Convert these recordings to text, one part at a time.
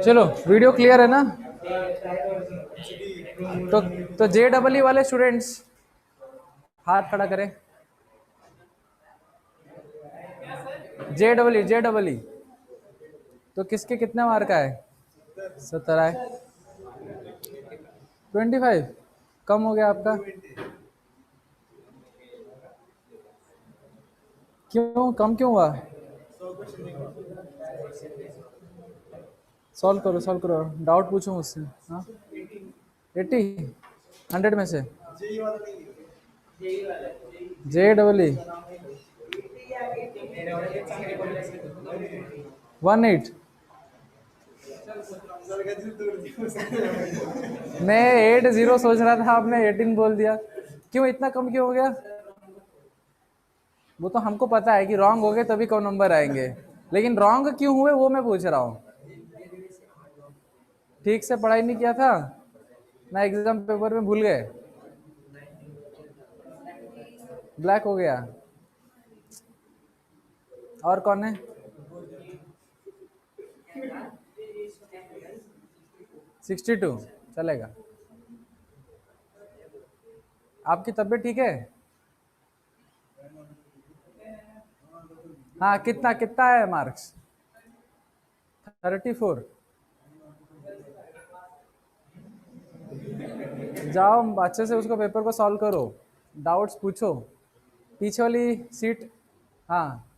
चलो video clear है ना? तो जे डबल ई वाले स्टूडेंट्स हाथ खड़ा करें। जे डबल ई तो किसके कितने मार्क आए? 70 आए। 25 कम हो गया आपका। क्यों कम क्यों हुआ? सॉल्व करो, डाउट पूछो मुझसे। हाँ 80 100 में से जे डबल ई 18। मैं 80 सोच रहा था, आपने 18 बोल दिया। क्यों इतना कम क्यों हो गया? वो तो हमको पता है कि रॉन्ग हो गए तभी कम नंबर आएंगे, लेकिन रॉन्ग क्यों हुए वो मैं पूछ रहा हूँ। ठीक से पढ़ाई नहीं किया था ना, एग्जाम पेपर में भूल गए, ब्लैक हो गया। और कौन है? 62 चलेगा। आपकी तबीयत ठीक है? हाँ कितना कितना है मार्क्स? 34। जाओ अच्छे से उसको पेपर को सॉल्व करो, डाउट्स पूछो। पीछे वाली सीट हाँ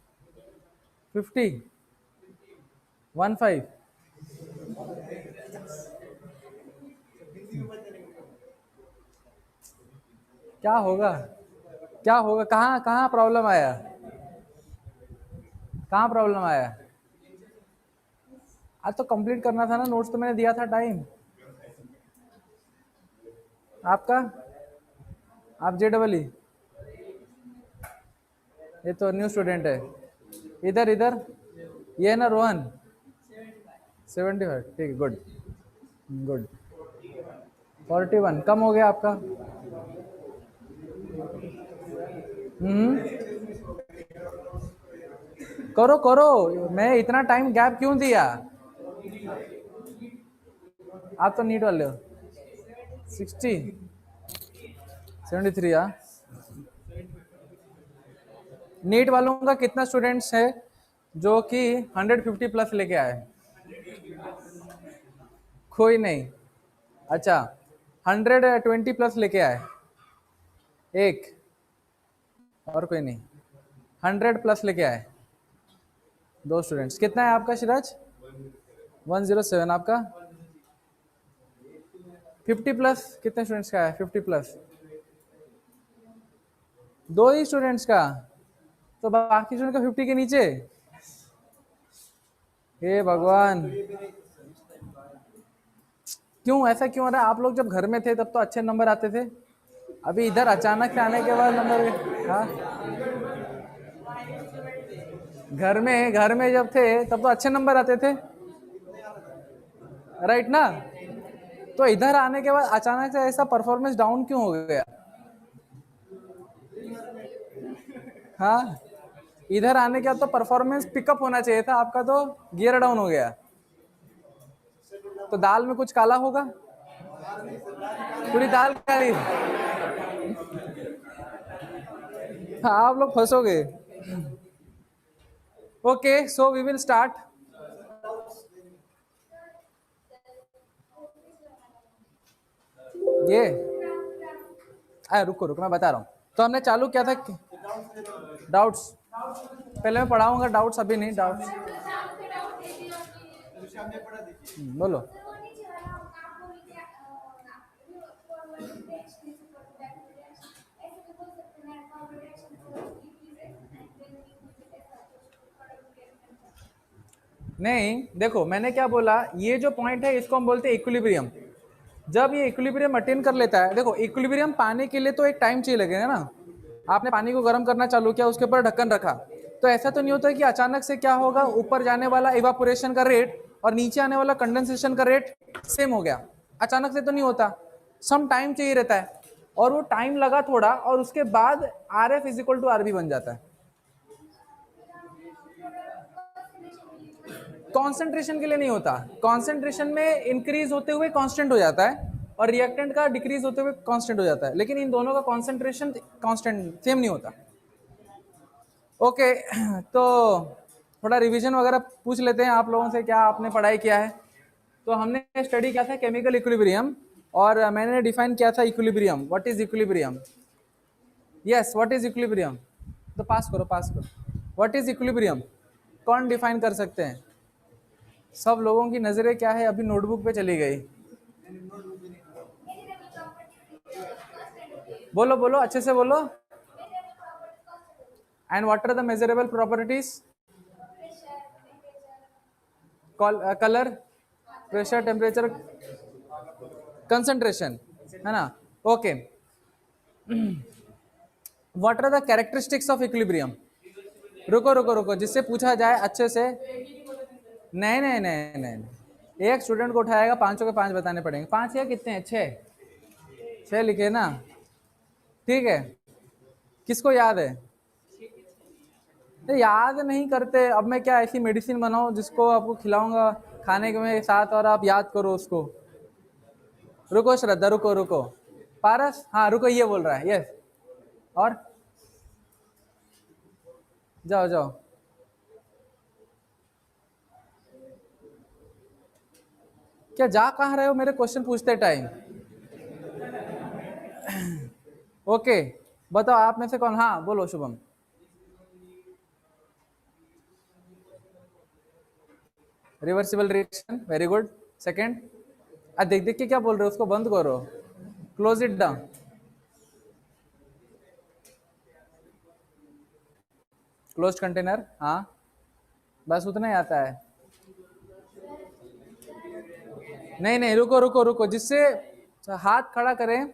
50 15 क्या होगा? क्या होगा? कहाँ कहाँ प्रॉब्लम आया? कहाँ प्रॉब्लम आया? आज तो कंप्लीट करना था ना, नोट्स तो मैंने दिया था टाइम। आपका आप जे डबल ई, ये तो न्यू स्टूडेंट है। इधर इधर ये है ना रोहन, 75 ठीक है, गुड गुड। 41 कम हो गया आपका। करो करो, मैं इतना टाइम गैप क्यों दिया? आप तो नीट वाले हो। 60 73 हाँ। नीट वालों का कितना स्टूडेंट्स है जो कि 150 प्लस लेके आए? कोई नहीं। अच्छा 120 प्लस लेके आए एक, और कोई नहीं। 100 प्लस लेके आए दो स्टूडेंट्स। कितना है आपका सिराज? 107। आपका 50 प्लस कितने स्टूडेंट्स का है? 50 प्लस दो ही स्टूडेंट्स का, तो बाकी स्टूडेंट का 50 के नीचे। हे भगवान, क्यों ऐसा क्यों हो रहा है? आप लोग जब घर में थे तब तो अच्छे नंबर आते थे, अभी इधर अचानक से आने के बाद नंबर। हाँ घर में जब थे तब तो अच्छे नंबर आते थे, राइट ना? तो इधर आने के बाद अचानक से ऐसा परफॉर्मेंस डाउन क्यों हो गया? हाँ इधर आने के बाद तो परफॉर्मेंस पिकअप होना चाहिए था, आपका तो गियर डाउन हो गया। तो दाल में कुछ काला होगा, पूरी दाल काली। हाँ आप लोग फंसोगे। Okay so we will start. ये रुको रुको मैं बता रहा हूँ। तो हमने चालू किया था डाउट्स, पहले मैं पढ़ाऊंगा डाउट्स, अभी नहीं डाउट्स। बोलो। नहीं देखो मैंने क्या बोला, ये जो पॉइंट है इसको हम बोलते हैं इक्विलिब्रियम। जब ये इक्विलिब्रियम अटेन कर लेता है, देखो इक्विलिब्रियम पाने के लिए तो एक टाइम चाहिए लगेगा ना। आपने पानी को गर्म करना चालू किया, उसके ऊपर ढक्कन रखा, तो ऐसा तो नहीं होता है कि अचानक से क्या होगा, ऊपर जाने वाला इवापोरेशन का रेट और नीचे आने वाला कंडेंसेशन का रेट सेम हो गया, अचानक से तो नहीं होता, सम टाइम चाहिए रहता है, और वो टाइम लगा थोड़ा और उसके बाद R F is equal to R B बन जाता है। कॉन्सेंट्रेशन के लिए नहीं होता, कॉन्सेंट्रेशन में इंक्रीज होते हुए कांस्टेंट हो जाता है और रिएक्टेंट का डिक्रीज होते हुए कांस्टेंट हो जाता है, लेकिन इन दोनों का कॉन्सेंट्रेशन कांस्टेंट सेम नहीं होता। ओके तो थोड़ा रिवीजन वगैरह पूछ लेते हैं आप लोगों से, क्या आपने पढ़ाई किया है। तो हमने स्टडी किया था केमिकल इक्विलिब्रियम, और मैंने डिफाइन किया था equilibrium, what is equilibrium. Yes, what is equilibrium. तो पास करो, पास करो। व्हाट इज इक्विलिब्रियम, कौन डिफाइन कर सकते हैं। सब लोगों की नजरें क्या है, अभी नोटबुक पे चली गई। बोलो बोलो, अच्छे से बोलो। And what are the measurable properties. Colour, pressure, temperature, concentration, है ना। Okay, what are the characteristics of equilibrium. रुको रुको रुको, जिससे पूछा जाए अच्छे से। नहीं नहीं नहीं नहीं, एक स्टूडेंट को उठाएगा, पांचों के पांच बताने पड़ेंगे। पांच या कितने हैं, छह, छह लिखे ना, ठीक है। किसको याद है। याद नहीं करते, अब मैं क्या ऐसी मेडिसिन बनाऊं जिसको आपको खिलाऊंगा खाने के साथ और आप याद करो उसको। रुको श्रद्धा, रुको रुको। पारस, हाँ रुको, ये बोल रहा है, यस। और जाओ जाओ। क्या जा कहाँ रहे हो मेरे क्वेश्चन पूछते टाइम। ओके, बताओ आप में से कौन, हाँ बोलो Shubham. Reversible reaction, very good. Second, देख देख के क्या बोल रहे हो, उसको बंद करो, close it down. Closed container, हाँ बस उतना ही आता है। नहीं नहीं, रुको रुको रुको, जिससे हाथ खड़ा करें।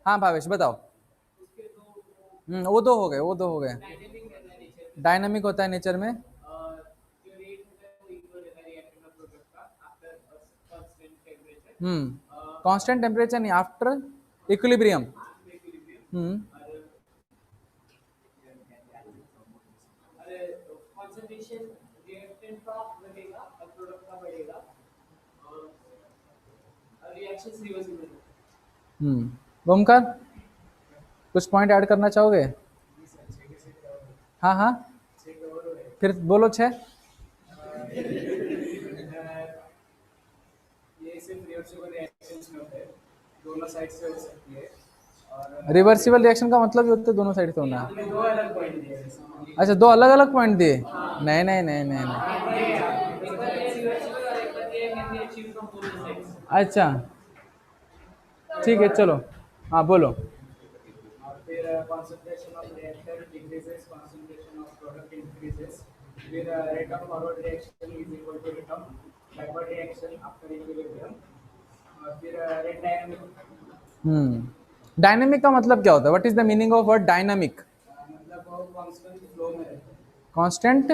हाँ भावेश बताओ। वो दो हो गए, वो दो हो गए। डायनामिक होता है नेचर में। कांस्टेंट टेम्परेचर नहीं, आफ्टर इक्विलिब्रियम। ओमकार, कुछ पॉइंट ऐड करना चाहोगे। हाँ हाँ, फिर बोलो छह। रिवर्सिबल रिएक्शन का मतलब ये होता है दोनों साइड से होना। अच्छा, दो अलग अलग पॉइंट दिए। नहीं नहीं नहीं नहीं नहीं। अच्छा ठीक है, चलो हाँ बोलो। डायनेमिक का मतलब क्या होता है, what is the meaning of word dynamic. Constant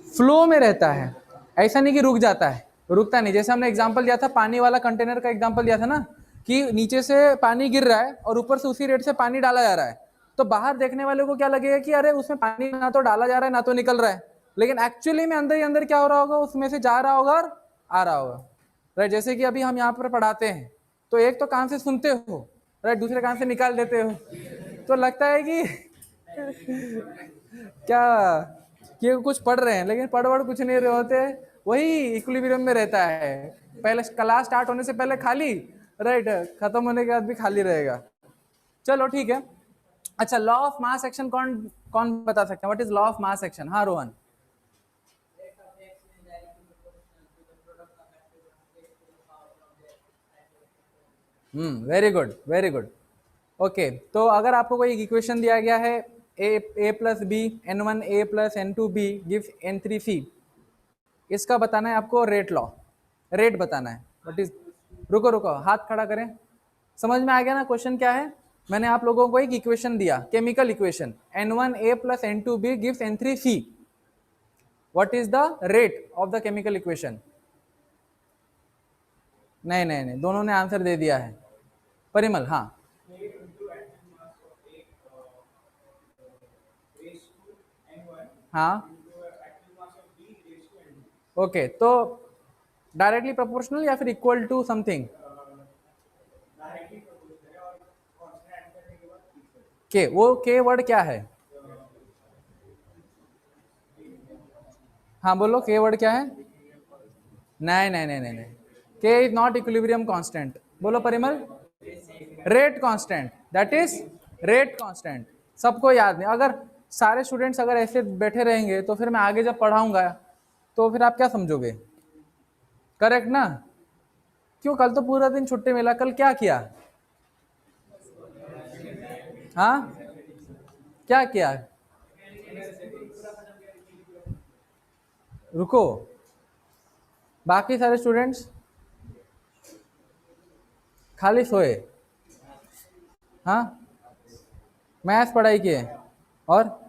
flow में रहता है, ऐसा नहीं कि रुक जाता है, रुकता नहीं। जैसे हमने एग्जांपल दिया था, पानी वाला कंटेनर का एग्जांपल दिया था ना, कि नीचे से पानी गिर रहा है और ऊपर से उसी रेट से पानी डाला जा रहा है। तो बाहर देखने वाले को क्या लगेगा कि अरे उसमें पानी ना तो डाला जा रहा है ना तो निकल रहा है, लेकिन एक्चुअली में अंदर ही अंदर क्या हो रहा होगा, उसमें से जा रहा होगा और आ रहा होगा। राइट, जैसे कि अभी हम यहाँ पर पढ़ाते हैं तो एक तो कान से सुनते हो, राइट, दूसरे कान से निकाल देते हो, तो लगता है कि क्या कि कुछ पढ़ रहे हैं, लेकिन पढ़ कुछ नहीं रहे होते। वही इक्विलिब्रियम में रहता है, पहले क्लास स्टार्ट होने से पहले खाली, राइट, खत्म होने के बाद भी खाली रहेगा। चलो ठीक है। अच्छा, लॉ ऑफ मास एक्शन कौन कौन बता सकते हैं, what is law of mass action. हाँ Rohan. Very good very good. Okay, तो अगर आपको कोई इक्वेशन दिया गया है, A plus B n one A plus n two B give n three C, इसका बताना है आपको रेट लॉ, रेट बताना है। व्हाट इज, रुको रुको, हाथ खड़ा करें। समझ में आ गया ना क्वेश्चन क्या है। मैंने आप लोगों को एक इक्वेशन दिया, chemical equation, N1A + N2B gives N3C. What is the rate of the chemical equation? नहीं नहीं नहीं, दोनों ने आंसर दे दिया है। परिमल, हाँ हाँ ओके, तो डायरेक्टली प्रोपोर्शनल या फिर इक्वल टू समथिंग? के, वो के वर्ड क्या है? हाँ बोलो, के वर्ड क्या है? नहीं नहीं नहीं नहीं नहीं, के इज नॉट इक्विलिब्रियम कांस्टेंट। बोलो Parimal. Rate constant, that is rate constant. सबको याद नहीं, अगर सारे स्टूडेंट्स अगर ऐसे बैठे रहेंगे तो फिर मैं आगे जब पढ़ाऊंगा तो फिर आप क्या समझोगे? करेक्ट ना? क्यों, कल तो पूरा दिन छुट्टी मिला, कल क्या किया? हाँ क्या किया? रुको, बाकी सारे स्टूडेंट्स खाली सोए? हाँ, मैथ्स पढ़ाई किए और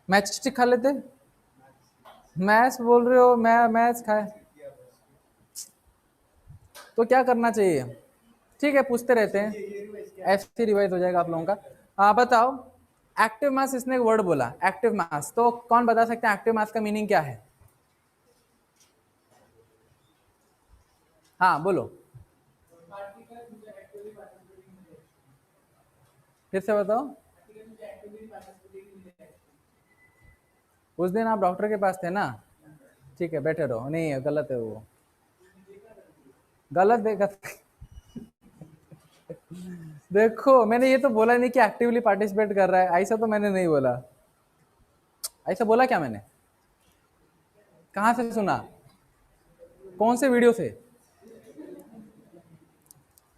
मैच स्टिक खा लेते? मैथ्स बोल रहे हो, मैं मैथ्स खाए तो क्या करना चाहिए? ठीक है, पूछते रहते हैं, ऐसे रिवाइज हो जाएगा आप लोगों का। बताओ, एक्टिव मास, इसने एक वर्ड बोला एक्टिव मास, तो कौन बता सकते हैं एक्टिव मास का मीनिंग क्या है? हाँ बोलो, फिर से बताओ। उस दिन आप डॉक्टर के पास थे ना? ठीक है, बैठे रहो। नहीं है, गलत है वो, गलत देखा। देखो, मैंने ये तो बोला नहीं कि एक्टिवली पार्टिसिपेट कर रहा है, ऐसा तो मैंने नहीं बोला। ऐसा बोला क्या मैंने? कहाँ से सुना? कौन से वीडियो से?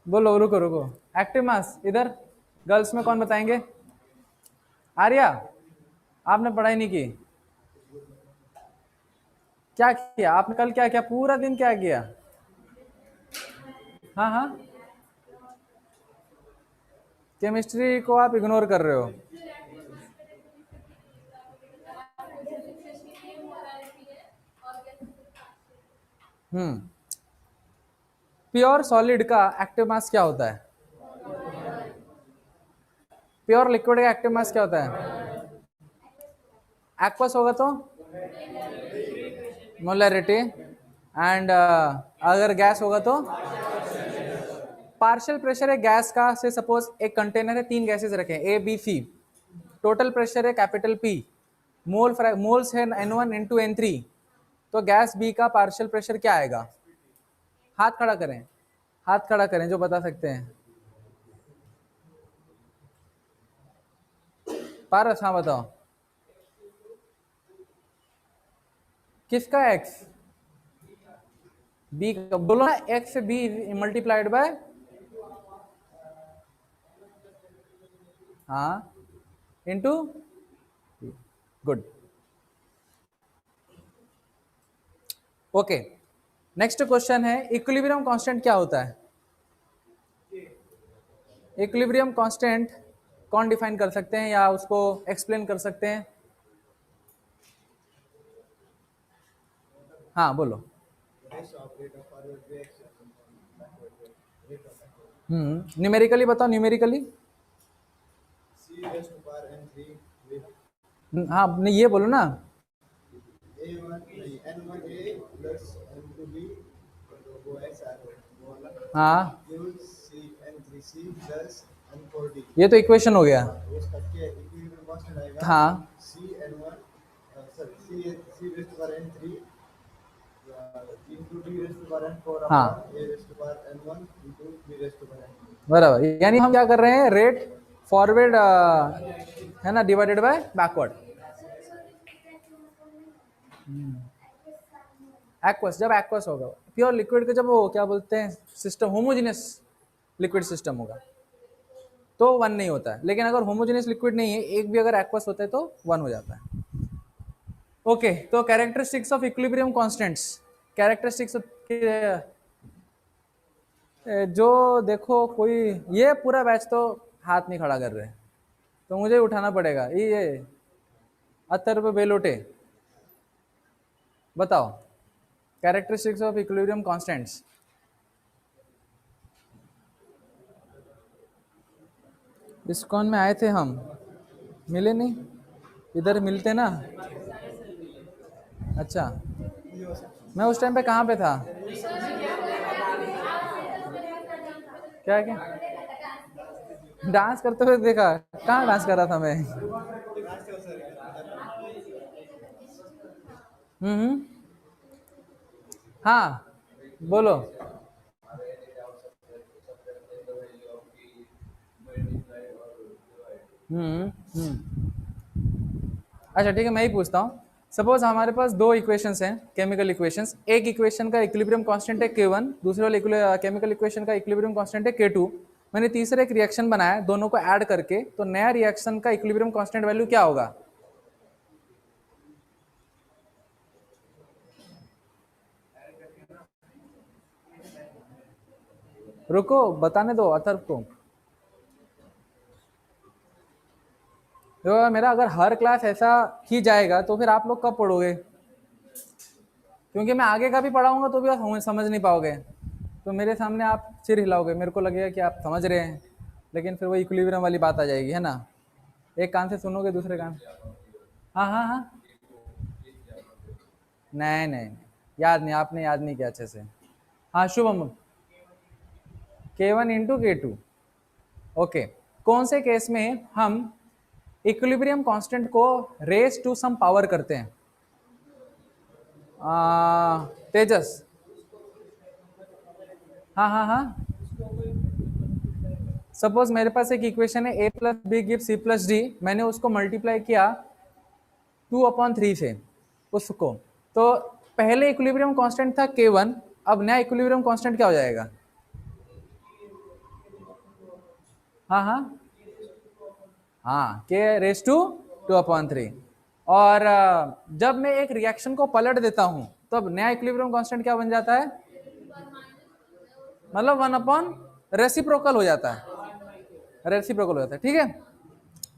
बोलो, रुको रुको। एक्टिव मास इधर गर्ल्स में कौन बताएंगे? आर्या, आपने पढ़ाई नहीं की? क्या किया आपने कल? क्या किया पूरा दिन, क्या किया? हाँ हाँ, केमिस्ट्री को आप इग्नोर कर रहे हो। प्योर सॉलिड का एक्टिव मास क्या होता है? प्योर लिक्विड का एक्टिव मास क्या होता है? एक्वस होगा तो मोलरिटी, एंड अगर गैस होगा तो पार्शियल प्रेशर है गैस का। से सपोज एक कंटेनर है, 3 गैसेस रखे हैं A B C, total pressure है कैपिटल पी, मोल्स है N1 N2 N3, तो गैस बी का पार्शियल प्रेशर क्या आएगा? हाथ खड़ा करें, हाथ खड़ा करें जो बता सकते हैं। पारस, हाँ बताओ। किसका एक्स? बी का बोलो ना, एक्स से बी मल्टीप्लाइड बाय, हाँ, into, good. Okay, next question है, इक्विलिब्रियम कांस्टेंट क्या होता है? इक्विलिब्रियम कांस्टेंट कौन डिफाइन कर सकते हैं या उसको एक्सप्लेन कर सकते हैं? हाँ बोलो। न्यूमेरिकली बताओ, न्यूमेरिकली। हाँ, नहीं ये बोलो ना। हाँ, ये तो इक्वेशन हो गया। हाँ हाँ बराबर, यानी हम क्या कर रहे हैं, रेट फॉरवर्ड है ना, डिवाइडेड बाय बैकवर्ड। एक्वस, जब एक्वस होगा, प्योर लिक्विड का जब वो क्या बोलते हैं सिस्टम, होमोजेनियस लिक्विड सिस्टम होगा तो 1 नहीं होता है, लेकिन अगर होमोजेनियस लिक्विड नहीं है, एक भी अगर एक्वस होता है तो 1 हो जाता है। ओके, तो characteristics of equilibrium constants, characteristics जो देखो कोई, ये पूरा बैच तो हाथ नहीं खड़ा कर रहे, तो मुझे उठाना पड़ेगा। ये अथर्व बेलोटे, बताओ characteristics of equilibrium constants. ISKCON में आए थे हम, मिले नहीं, इधर मिलते ना। अच्छा, मैं उस टाइम पे कहाँ पे था? क्या क्या डांस करते हुए देखा? कहाँ डांस कर रहा था मैं? हम्म, हाँ बोलो। हम्म। अच्छा ठीक है, मैं ही पूछता हूँ। सपोज हमारे पास दो इक्वेशंस हैं, केमिकल इक्वेशंस। एक इक्वेशन का इक्विलिब्रियम कांस्टेंट है K1, दूसरे वाले केमिकल इक्वेशन का इक्विलिब्रियम कांस्टेंट है K2। मैंने तीसरा एक रिएक्शन बनाया दोनों को ऐड करके, तो नया रिएक्शन का इक्विलिब्रियम कांस्टेंट वैल्यू क्या होगा? रुको बताने दो अथर्व को। तो मेरा अगर हर क्लास ऐसा ही जाएगा तो फिर आप लोग कब पढ़ोगे? क्योंकि मैं आगे का भी पढ़ाऊंगा तो भी आप समझ नहीं पाओगे। तो मेरे सामने आप सिर हिलाओगे, मेरे को लगेगा कि आप समझ रहे हैं, लेकिन फिर वो इक्विलिब्रियम वाली बात आ जाएगी, है ना? एक कान से सुनोगे दूसरे कान। हाँ हाँ हाँ, नहीं नहीं, याद नहीं, आपने याद नहीं किया अच्छे से। हाँ शुभम, K1 × K2। ओके, कौन से केस में हम इक्विलिब्रियम कांस्टेंट को रेज टू सम पावर करते हैं? तेजस। हाँ हाँ हाँ, सपोज मेरे पास एक इक्वेशन है A+B गिव C+D, मैंने उसको मल्टीप्लाई किया 2/3 से उसको, तो पहले इक्विलिब्रियम कांस्टेंट था K1, अब नया इक्विलिब्रियम कांस्टेंट क्या हो जाएगा? हाँ हाँ हाँ, K⁻²/3। और जब मैं एक रिएक्शन को पलट देता हूं तब नया इक्विलिब्रियम कांस्टेंट क्या बन जाता है? मतलब 1/ रेसिप्रोकल हो जाता है, रेसिप्रोकल हो जाता है। ठीक है,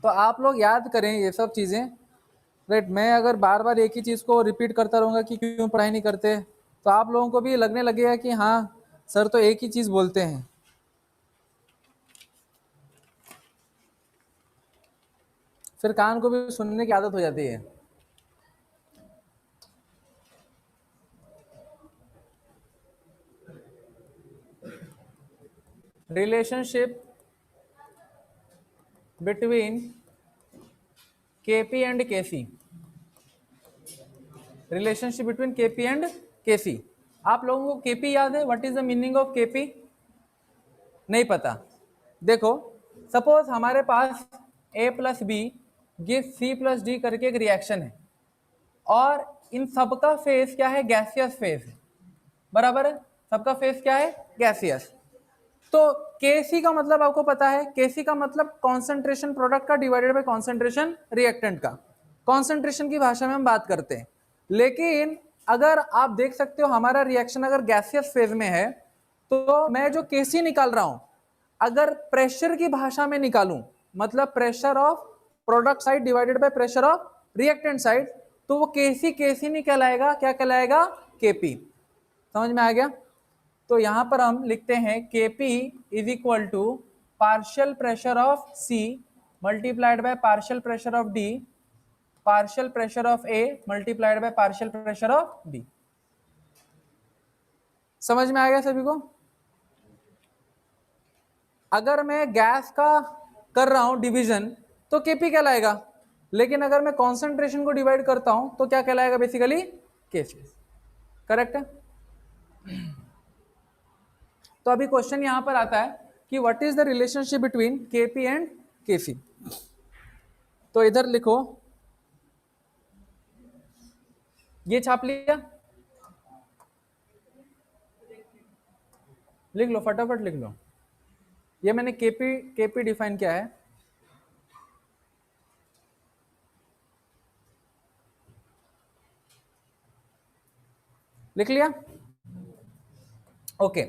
तो आप लोग याद करें ये सब चीजें। राइट, मैं अगर बार बार एक ही चीज को रिपीट करता रहूंगा कि क्यों पढ़ाई नहीं करते, तो आप लोगों को भी लगने लगेगा कि हाँ सर तो एक ही चीज बोलते हैं। फिर कान को भी सुनने की आदत हो जाती है। Relationship between KP and KC, relationship between KP and KC। आप लोगों को KP याद है? What is the meaning of KP? नहीं पता? देखो, सपोज हमारे पास A+B गिव C+D करके एक रिएक्शन है, और इन सबका फेस क्या है? गैसियस फेस है, बराबर है? सबका फेस क्या है? गैसियस। तो Kc का मतलब आपको पता है, Kc का मतलब कॉन्सेंट्रेशन प्रोडक्ट का डिवाइडेड बाय कॉन्सेंट्रेशन रिएक्टेंट का। कॉन्सेंट्रेशन की भाषा में हम बात करते हैं, लेकिन अगर आप देख सकते हो हमारा रिएक्शन अगर गैसियस फेज में है, तो मैं जो Kc निकाल रहा हूं, अगर प्रेशर की भाषा में निकालूं, मतलब pressure of product side divided by pressure of reactant side, तो वो Kc नहीं कहलाएगा, क्या कहलाएगा? Kp। समझ में आ गया? तो यहां पर हम लिखते हैं Kp is equal to partial pressure of C multiplied by partial pressure of D, partial pressure of A multiplied by partial pressure of B। समझ में आ गया सभी को? अगर मैं गैस का कर रहा हूं डिवीजन तो Kp कहलाएगा, लेकिन अगर मैं कॉन्सेंट्रेशन को डिवाइड करता हूं तो क्या कहलाएगा? Basically Kc। करेक्ट है? तो अभी क्वेश्चन यहां पर आता है कि what is the relationship between Kp and Kc। तो इधर लिखो, ये छाप लिया, लिख लो फटाफट लिख लो। ये मैंने Kp डिफाइन किया है। लिख लिया? ओके।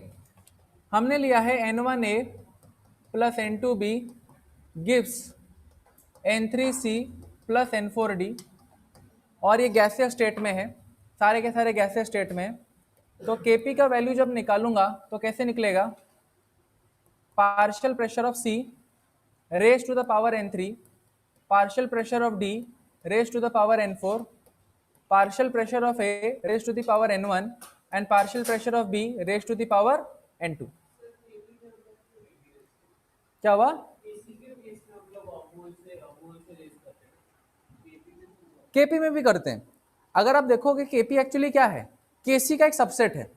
हमने लिया है N1A plus N2B gives N3C plus N4D, और ये गैसियस स्टेट में है, सारे के सारे गैसियस स्टेट में है। तो Kp का वैल्यू जब निकालूंगा तो कैसे निकलेगा, partial pressure of C raise to the power N3, partial pressure of D raised to the power N4, partial pressure of A raised to the power N1, and partial pressure of B raised to the power N2। क्या हुआ, KP में भी करते हैं। अगर आप देखोगे KP actually क्या है, केसी का एक सबसेट है।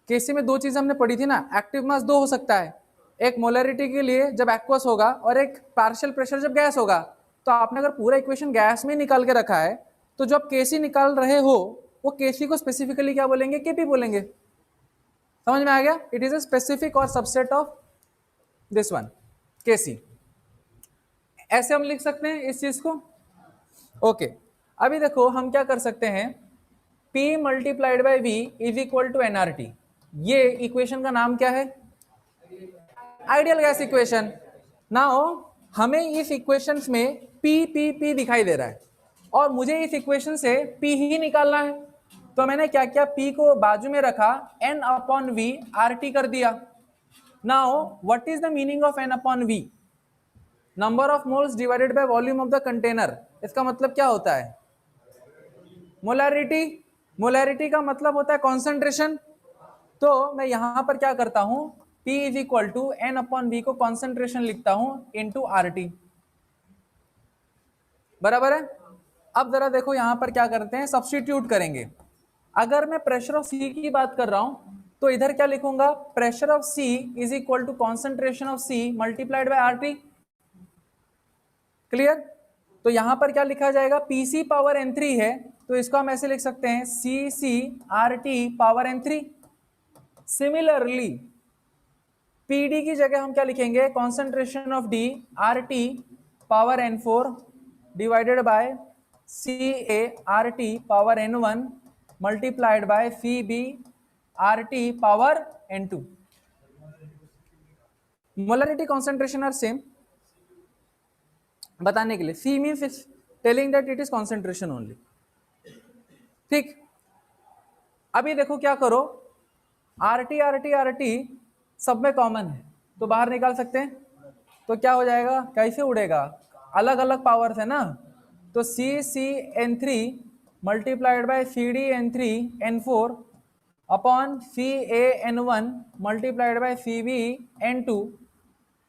केसी में दो चीज हमने पढ़ी थी ना, एक्टिव मास दो हो सकता है, एक मोलरिटी के लिए जब एक्वस होगा और एक पार्शियल प्रेशर जब गैस होगा। तो आपने अगर पूरा इक्वेशन गैस में निकाल के रखा है तो जो आप केसी निकाल रहे हो वो केसी को स्पेसिफिकली क्या बोलेंगे, केपी बोलेंगे। समझ में आ गया, इट इज अ स्पेसिफिक और सबसेट ऑफ दिस वन केसी। ऐसे हम लिख सकते हैं इस चीज को। ओके अभी देखो हम क्या कर सकते हैं, P multiplied by V is equal to NRT। ये इक्वेशन का नाम क्या है, आइडियल गैस इक्वेशन। नाउ हमें इस इक्वेशन में P दिखाई दे रहा है और मुझे इस इक्वेशन से P ही निकालना है। तो मैंने क्या किया, P को बाजू में रखा, N अपॉन V RT कर दिया। Now what is the meaning of N upon V, number of moles divided by volume of the container. इसका मतलब क्या होता है, मोलैरिटी। मोलैरिटी का मतलब होता है कॉन्सेंट्रेशन। तो मैं यहां पर क्या करता हूं, P is equal to N upon V को कॉन्सेंट्रेशन लिखता हूं इनटू RT, बराबर है। अब जरा देखो यहां पर क्या करते हैं, सब्स्टिट्यूट करेंगे। अगर मैं प्रेशर ऑफ C की बात कर रहा हूं तो इधर क्या लिखूंगा, pressure of C is equal to concentration of C multiplied by RT। Clear. तो यहां पर क्या लिखा जाएगा, PC पावर N3 है तो इसको हम ऐसे लिख सकते हैं CC RT power N3। Similarly PD की जगह हम क्या लिखेंगे, concentration of D RT power N4 divided by CA RT power N1 multiplied by CB RT power N2। Molarity concentration are same बताने के लिए, C means it's telling that it is concentration only. ठीक, अभी देखो क्या करो, RT सब में कॉमन है तो बाहर निकाल सकते हैं। तो क्या हो जाएगा, कैसे उड़ेगा, अलग अलग पावर्स है ना। तो CN3 multiplied by CDN3N4 upon CAN1 multiplied by CBN2।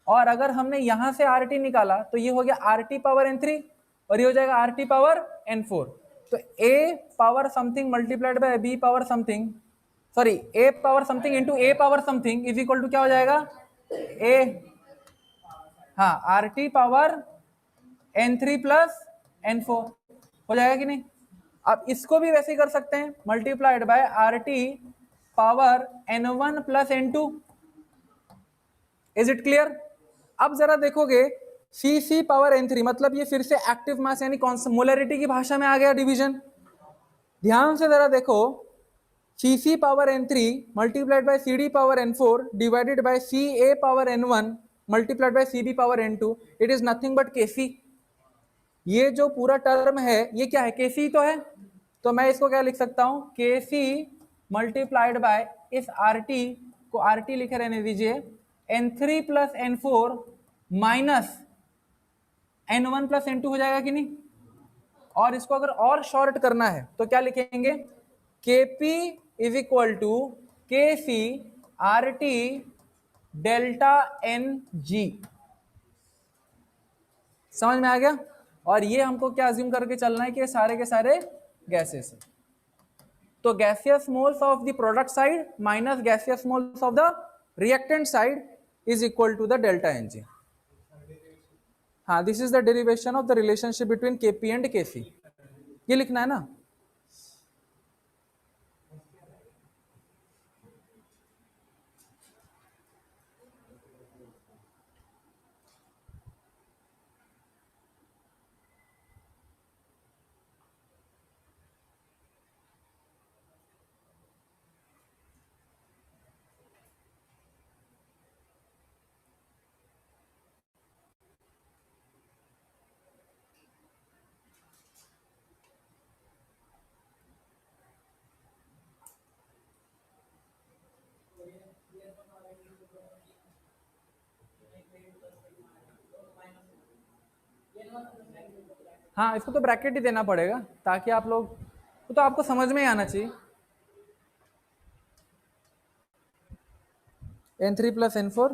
और अगर हमने यहां से RT निकाला तो ये हो गया RT पावर N3 और ये हो जाएगा RT पावर N4। तो A power something multiplied by B power something, sorry A power something into A power something is equal to क्या हो जाएगा, A, हाँ RT power N3 plus N4 हो जाएगा कि नहीं। अब इसको भी वैसे ही कर सकते हैं, multiplied by RT power N1 plus N2। Is it clear. अब जरा देखोगे CC पावर N3 मतलब ये फिर से एक्टिव मास यानी मोलरिटी की भाषा में आ गया डिवीजन। ध्यान से जरा देखो, CC power N3 multiplied by CD power N4 divided by CA power N1 multiplied by CB power N2, it is nothing but KC। ये जो पूरा टर्म है ये क्या है, KC तो है। तो मैं इसको क्या लिख सकता हूं, KC मल्टीप्लाइड बाय इस RT को RT लिखे रहने दीजिए, N3 plus N4 minus N1 plus N2 हो जाएगा कि नहीं। और इसको अगर और शॉर्ट करना है तो क्या लिखेंगे, KP is equal to KC RT delta NG। समझ में आ गया। और ये हमको क्या अज्यूम करके चलना है कि सारे के सारे गैसेस है। तो gaseous moles of the product side minus gaseous moles of the reactant side is equal to the delta NG। हाँ, this is the derivation of the relationship between KP and KC। ये लिखना है ना। हाँ, इसको तो ब्रैकेट ही देना पड़ेगा ताकि आप लोग, तो आपको समझ में ही आना चाहिए। N3 प्लस N4,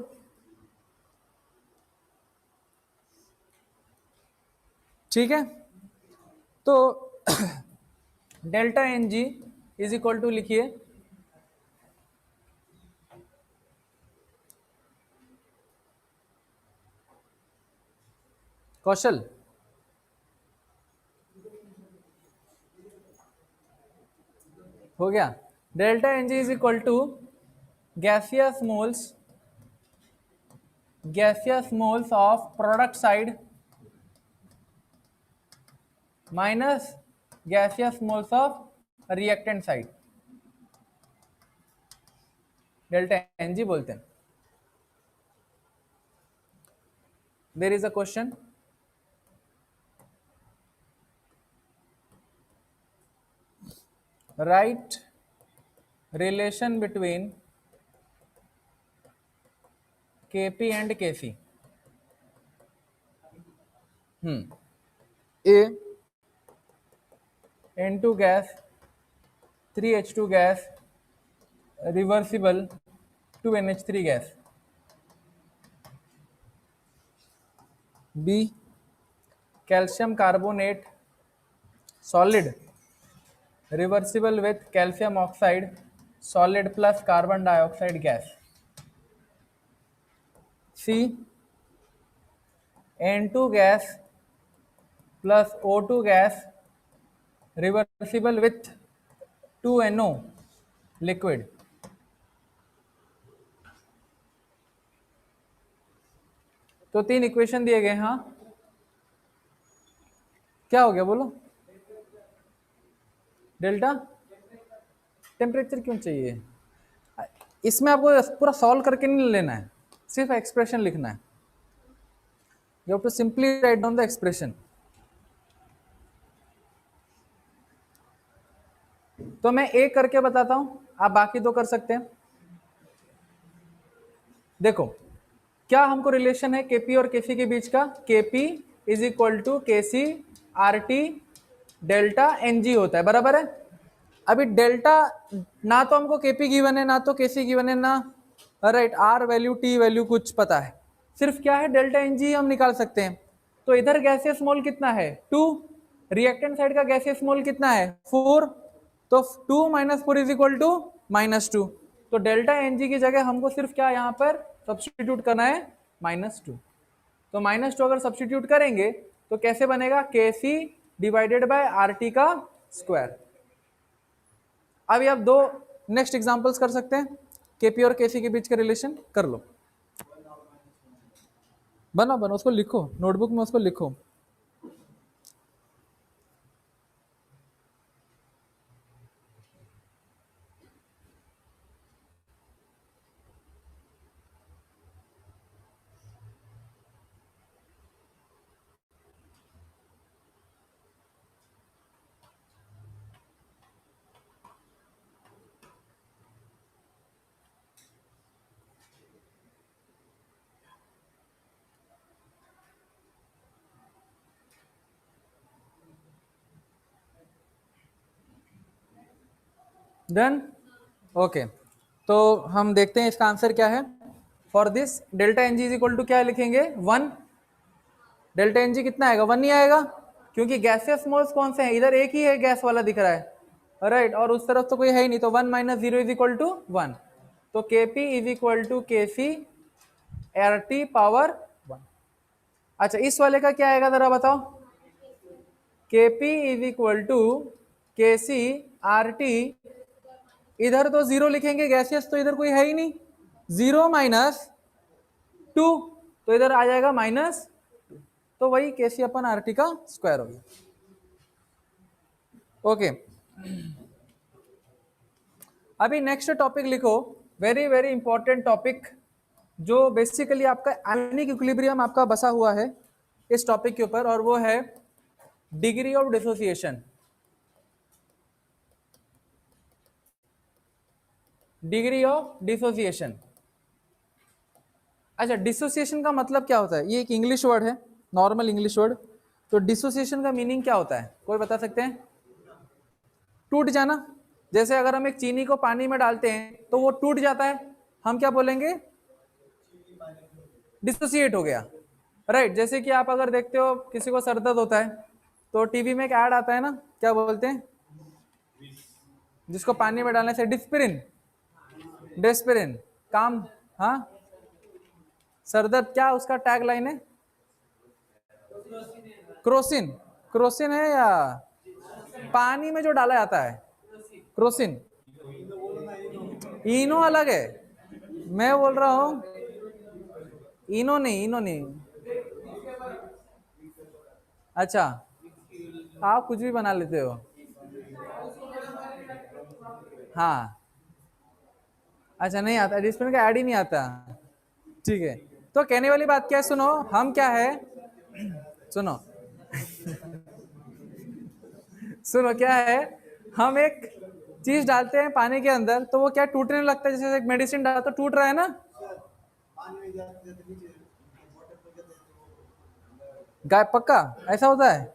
ठीक है। तो delta N G is equal to लिखिए कौशल, हो गया। Delta N G is equal to gaseous moles of product side minus gaseous moles of reactant side, delta N G बोलते हैं। There is a question, write relation between Kp and Kc. A N2 gas, 3H2 gas, reversible 2NH3 gas. B calcium carbonate, solid, reversible with calcium oxide, solid plus carbon dioxide gas. C N2 gas plus O2 gas, reversible with 2NO liquid. तो 3 equation दिए गए। हाँ, क्या हो गया बोलो? Delta temperature क्यों चाहिए? इसमें आपको पूरा सॉल्व करके नहीं लेना है, सिर्फ एक्सप्रेशन लिखना है। You have to simply write down the expression. तो मैं एक करके बताता हूं, आप बाकी दो कर सकते हैं। देखो क्या हमको रिलेशन है केपी और केसी के बीच का, KP is equal to KC R T delta NG होता है, बराबर है। अभी डेल्टा ना तो हमको केपी गिवन है ना तो केसी गिवन है ना, right, R value T value कुछ पता है, सिर्फ क्या है डेल्टा एनजी हम निकाल सकते हैं। तो इधर गैसियस मोल कितना है 2, रिएक्टेंट साइड का गैसियस मोल कितना है 4, तो 2 माइनस 4 इज इक्वल टू -2। तो डेल्टा एनजी की जगह हमको सिर्फ क्या यहाँ पर सब्स्टिट्यूट करना है -2। तो -2 अगर सब्स्टिट्यूट करेंगे तो कैसे बनेगा, K C divided by R T का स्क्वायर। अभी आप दो नेक्स्ट एग्जांपल्स कर सकते हैं, केपी और केसी के बीच का रिलेशन कर लो। बनो उसको लिखो, नोटबुक में उसको लिखो। Done, okay. तो हम देखते हैं इसका आंसर क्या है। For this delta N G is equal to क्या लिखेंगे 1, डेल्टा एन जी कितना आएगा 1 ही आएगा, क्योंकि गैसियस मोल्स कौन से हैं, इधर एक ही है गैस वाला दिख रहा है, राइट, और उस तरफ तो कोई है ही नहीं, तो 1 माइनस 0 इज इक्वल टू 1। तो के पी इज इक्वल टू के सी आर टी पावर 1। अच्छा इस वाले का क्या आएगा जरा बताओ, के पी इज इक्वल टू के सी आर टी, इधर तो 0 लिखेंगे, गैसियस तो इधर कोई है ही नहीं, 0 माइनस 2, तो इधर आ जाएगा -2, तो वही के सी अपन आर टी का स्क्वायर हो गया। ओके, अभी नेक्स्ट टॉपिक लिखो, वेरी वेरी इंपॉर्टेंट टॉपिक, जो बेसिकली आपका आयनिक इक्विलिब्रियम आपका बसा हुआ है इस टॉपिक के ऊपर, और वो है degree of dissociation. Degree of dissociation. अच्छा, डिसोसिएशन का मतलब क्या होता है, ये एक इंग्लिश वर्ड है, नॉर्मल इंग्लिश वर्ड। तो डिसोसिएशन का मीनिंग क्या होता है, कोई बता सकते हैं? टूट जाना। जैसे अगर हम एक चीनी को पानी में डालते हैं तो वो टूट जाता है, हम क्या बोलेंगे? डिसोसिएट हो गया, राइट। जैसे कि आप अगर देखते हो किसी को सर दर्द होता है तो टीवी में एक ऐड आता है ना, क्या बोलते हैं जिसको पानी में डालने से? डिस्पिरिन, डेस्पिरिन काम। हाँ, सर दर्द, क्या उसका टैग लाइन है? क्रोसिन। क्रोसिन है या पानी में जो डाला जाता है क्रोसिन? इनो अलग है, मैं बोल रहा हूं इनो नहीं, इनो नहीं। अच्छा, आप कुछ भी बना लेते हो। हाँ, अच्छा नहीं आता, डिस्प्ले का ऐड ही नहीं आता। ठीक है, तो कहने वाली बात क्या है, सुनो हम क्या है, सुनो सुनो क्या है, हम एक चीज डालते हैं पानी के अंदर तो वो क्या टूटने लगता है, जैसे एक मेडिसिन डाला तो टूट रहा है ना। गाय पक्का ऐसा होता है?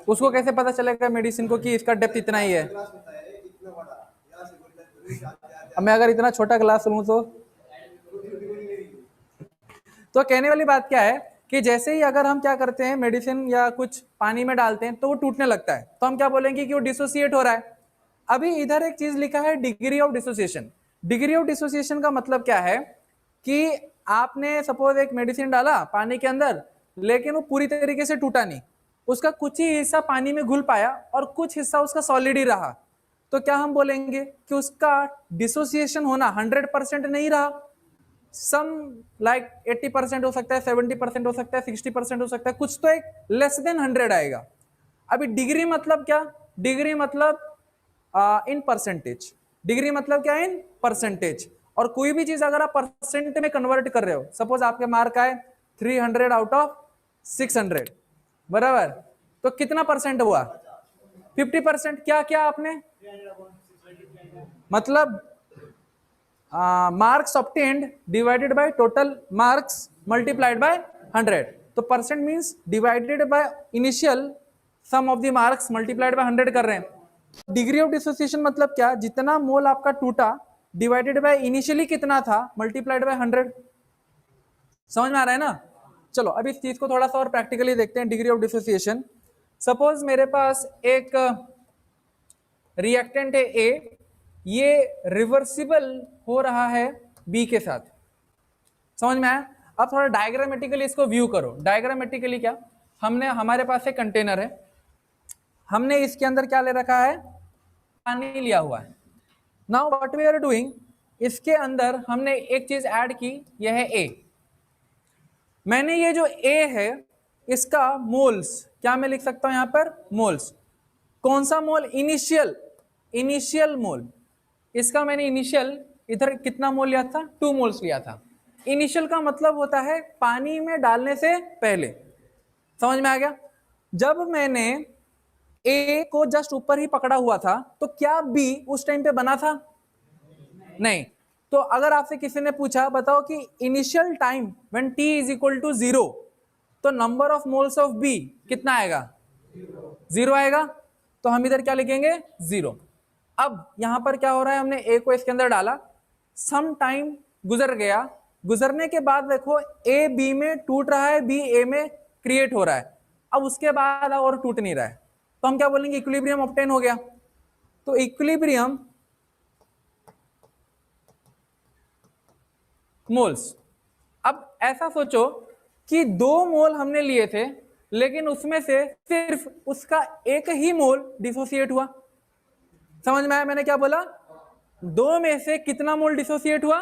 उसको कैसे पता चलेगा मेडिसिन को कि इसका डेप्थ इतना ही है? अब मैं अगर इतना छोटा ग्लास लूं तो कहने वाली बात क्या है कि जैसे ही अगर हम क्या करते हैं मेडिसिन या कुछ पानी में डालते हैं तो वो टूटने लगता है, तो हम क्या बोलेंगे कि वो डिसोसिएट हो रहा है। अभी इधर एक चीज लिखा है degree of dissociation. Degree of dissociation का मतलब क्या है कि आपने सपोज एक मेडिसिन डाला पानी के अंदर, लेकिन वो पूरी तरीके से टूटा नहीं, उसका कुछ ही हिस्सा पानी में घुल पाया और कुछ हिस्सा उसका सॉलिड ही रहा, तो क्या हम बोलेंगे कि उसका डिसोसिएशन होना 100% नहीं रहा, सम लाइक 80% हो सकता है, 70% हो सकता है, 60% हो सकता है, कुछ तो एक लेस देन 100 आएगा। अभी डिग्री मतलब क्या? डिग्री मतलब इन परसेंटेज। डिग्री मतलब क्या? In percentage. और कोई भी चीज अगर आप परसेंट में कन्वर्ट कर रहे हो, सपोज आपके मार्क आए 300 आउट ऑफ 600, बराबर, तो कितना परसेंट हुआ? 50%। क्या क्या आपने मतलब marks obtained divided by total marks multiplied by 100, तो percent means divided by initial sum of the marks multiplied by 100 कर रहे हैं। डिग्री ऑफ डिसोसिएशन मतलब क्या? जितना मोल आपका टूटा डिवाइडेड बाय इनिशियली कितना था मल्टीप्लाइड बाय 100। समझ में आ रहा है ना? चलो अब इस चीज को थोड़ा सा और प्रैक्टिकली देखते हैं। डिग्री ऑफ डिसोसिएशन, सपोज मेरे पास एक रिएक्टेंट है ए, ये रिवर्सिबल हो रहा है बी के साथ। समझ में आया? अब थोड़ा डायग्रामेटिकली इसको व्यू करो। डायग्रामेटिकली क्या, हमने हमारे पास एक कंटेनर है, हमने इसके अंदर क्या ले रखा है? पानी लिया हुआ है। Now what we are doing, इसके अंदर हमने एक चीज ऐड की, यह है ए। मैंने ये जो ए है इसका मोल्स क्या मैं लिख सकता हूं यहां पर? मोल्स। कौन सा मोल? इनिशियल, इनिशियल मोल। इसका मैंने इनिशियल इधर कितना मोल लिया था? 2 मोल्स लिया था। इनिशियल का मतलब होता है पानी में डालने से पहले। समझ में आ गया? जब मैंने ए को जस्ट ऊपर ही पकड़ा हुआ था तो क्या बी उस टाइम पे बना था? नहीं। तो अगर आपसे किसी ने पूछा बताओ कि initial time when T is equal to 0, तो number of moles of B कितना आएगा? 0 आएगा। तो हम इधर क्या लिखेंगे? 0। अब यहां पर क्या हो रहा है, हमने ए को इसके अंदर डाला, सम टाइम गुजर गया, गुजरने के बाद देखो ए बी में टूट रहा है, बी ए में क्रिएट हो रहा है, अब उसके बाद और टूट नहीं रहा है, तो हम क्या बोलेंगे? इक्विलिब्रियम ऑब्टेन हो गया। तो इक्विलिब्रियम मोल्स। अब ऐसा सोचो कि 2 मोल हमने लिए थे, लेकिन उसमें से सिर्फ उसका एक ही मोल डिसोसिएट हुआ। समझ में आया मैंने क्या बोला? 2 में से कितना मोल डिसोसिएट हुआ?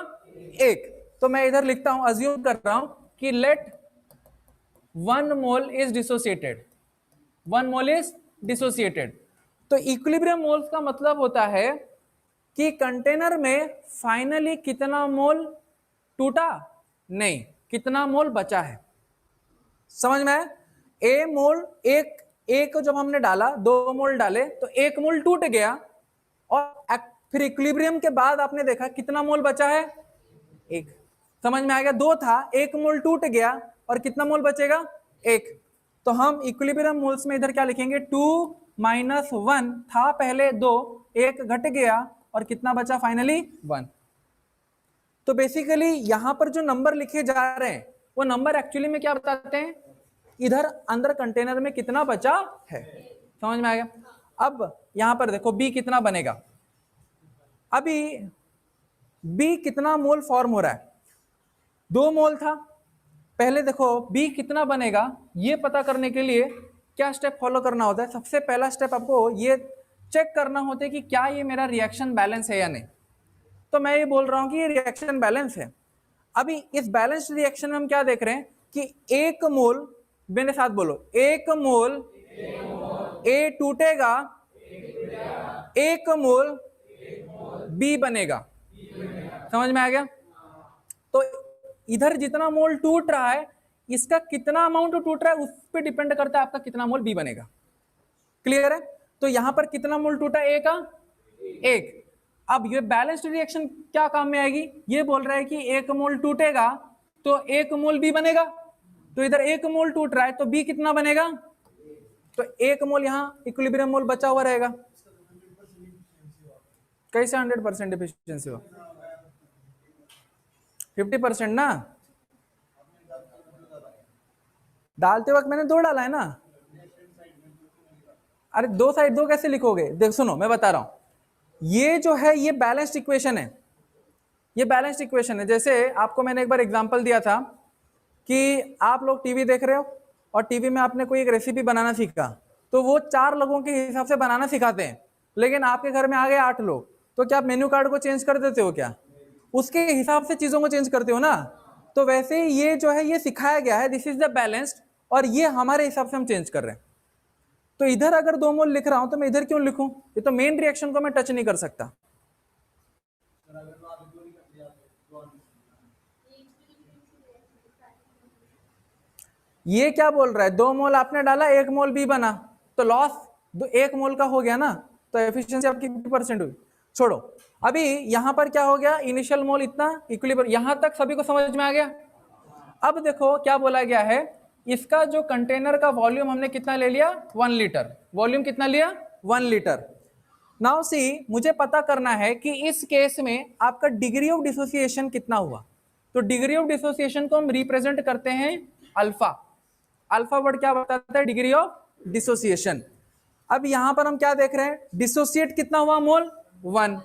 1। तो मैं इधर लिखता हूं, अज्यूम कर रहा हूं कि let 1 mole is dissociated, 1 mole is dissociated. तो इक्विलिब्रियम मोल्स का मतलब होता है कि कंटेनर में फाइनली कितना मोल टूटा? नहीं, कितना मोल बचा है। समझ में आया? ए मोल, एक को जब हमने डाला, 2 मोल डाले तो 1 मोल टूट गया, और फिर इक्विलिब्रियम के बाद आपने देखा कितना मोल बचा है? 1। समझ में आ गया? 2 था, 1 मोल टूट गया और कितना मोल बचेगा? 1। तो हम इक्विलिब्रियम मोल्स में इधर क्या लिखेंगे, 2 - 1 था पहले 2, 1 घट गया और कितना बचा फाइनली 1। तो बेसिकली यहां पर जो नंबर लिखे जा रहे हैं वो नंबर एक्चुअली में क्या बताते हैं, इधर अंदर कंटेनर में कितना बचा है। समझ में आ गया। अब यहां पर देखो बी कितना बनेगा, अभी बी कितना मोल फॉर्म हो रहा है, 2 मोल था पहले। देखो बी कितना बनेगा ये पता करने के लिए क्या स्टेप फॉलो करना होता है। सबसे पहला स्टेप आपको ये चेक करना होता है कि क्या ये मेरा रिएक्शन बैलेंस है या नहीं। तो मैं ये बोल रहा हूं कि ये रिएक्शन बैलेंस है। अभी इस बैलेंस्ड रिएक्शन में हम क्या देख रहे हैं कि 1 मोल, मेरे साथ बोलो, 1 मोल ए टूटेगा, 1 मोल बी बनेगा। समझ में आ गया। तो इधर जितना मोल टूट रहा है इसका कितना अमाउंट टूट रहा है उस पर डिपेंड करता है आपका कितना मोल बी बनेगा। क्लियर है। तो यहां पर कितना मोल टूटा, ए का 1। अब ये बैलेंस्ड रिएक्शन क्या काम में आएगी, ये बोल रहा है कि 1 मोल टूटेगा तो 1 मोल बी बनेगा। तो इधर 1 मोल टूट रहा है तो बी कितना बनेगा, तो 1 मोल यहां इक्विलिब्रियम मोल बचा हुआ रहेगा। कैसे 100% एफिशिएंसी हो, 50% ना, डालते वक्त मैंने 2 डाला है ना। अरे 2 साइड 2 कैसे लिखोगे, देख सुनो मैं बता रहा हूं। ये जो है ये बैलेंस्ड इक्वेशन है, ये बैलेंस्ड इक्वेशन है। जैसे आपको मैंने एक बार एग्जांपल दिया था कि आप लोग टीवी देख रहे हो और टीवी में आपने कोई एक रेसिपी बनाना सीखा, तो वो 4 लोगों के हिसाब से बनाना सिखाते हैं, लेकिन आपके घर में आ गए 8 लोग, तो क्या आप मेन्यू कार्ड को चेंज कर देते हो, क्या उसके हिसाब से चीजों को चेंज करते हो ना। तो वैसे ही ये जो है ये सिखाया गया है, दिस इज द बैलेंस्ड, और ये हमारे हिसाब से हम चेंज कर रहे हैं। तो इधर अगर 2 मोल लिख रहा हूं तो मैं इधर क्यों लिखूं, ये तो मेन रिएक्शन को मैं टच नहीं कर सकता। ये क्या बोल रहा है, 2 मोल आपने डाला 1 मोल बी बना, तो लॉस 1 मोल का हो गया ना, तो एफिशिएंसी आपकी 50% हुई। छोड़ो, अभी यहां पर क्या हो गया, इनिशियल मोल इतना, इक्विलिब्रियम, यहां तक सभी को समझ में आ गया। अब देखो क्या बोला गया है, इसका जो कंटेनर का वॉल्यूम हमने कितना ले लिया, 1 लीटर। वॉल्यूम कितना लिया, 1 लीटर। नाउ सी, मुझे पता करना है कि इस केस में आपका डिग्री ऑफ डिसोसिएशन कितना हुआ। तो डिग्री ऑफ डिसोसिएशन को हम रिप्रेजेंट करते हैं अल्फा। अल्फा वर्ड क्या बताता है, डिग्री ऑफ डिसोसिएशन। अब यहां पर हम क्या देख रहे हैं, डिसोसिएट कितना हुआ मोल, 1।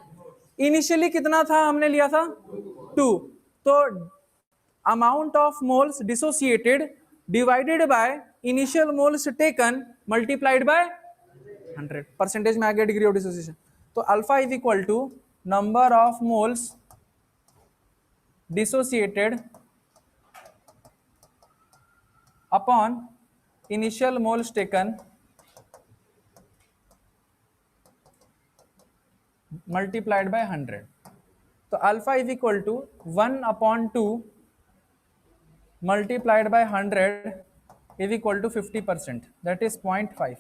इनिशियली कितना था हमने लिया था, 2। तो amount of moles dissociated divided by initial moles taken multiplied by 100, percentage में आ गया डिग्री ऑफ डिसोसिएशन। तो alpha is equal to number of moles dissociated upon initial moles taken multiplied by 100। तो alpha is equal to 1/2 multiplied by 100 is equal to 50%, that is 0.5.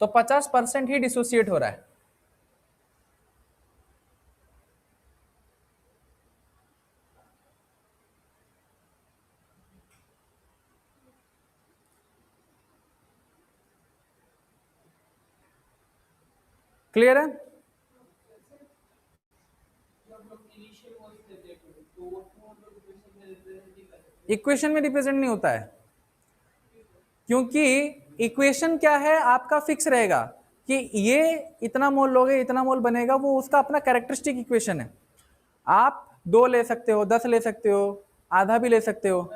तो 50% ही dissociate हो रहा है। Clear है। इक्वेशन में represent नहीं होता है, क्योंकि इक्वेशन क्या है आपका फिक्स रहेगा कि ये इतना मोल लोगे इतना मोल बनेगा, वो उसका अपना कैरेक्टरिस्टिक इक्वेशन है। आप 2 ले सकते हो, 10 ले सकते हो, आधा भी ले सकते हो।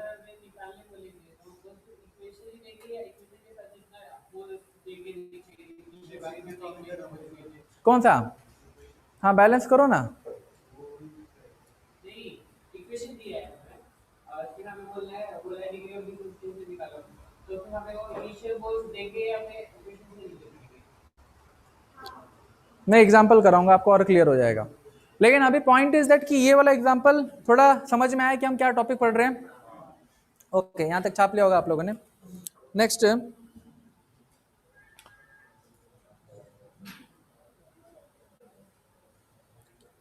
कौन सा, हाँ बैलेंस करो ना। मैं एग्जांपल कराऊंगा आपको और क्लियर हो जाएगा। लेकिन अभी पॉइंट इज दैट कि ये वाला एग्जांपल थोड़ा समझ में आया कि हम क्या टॉपिक पढ़ रहे हैं। ओके, यहां तक छाप लिया होगा आप लोगों ने। नेक्स्ट,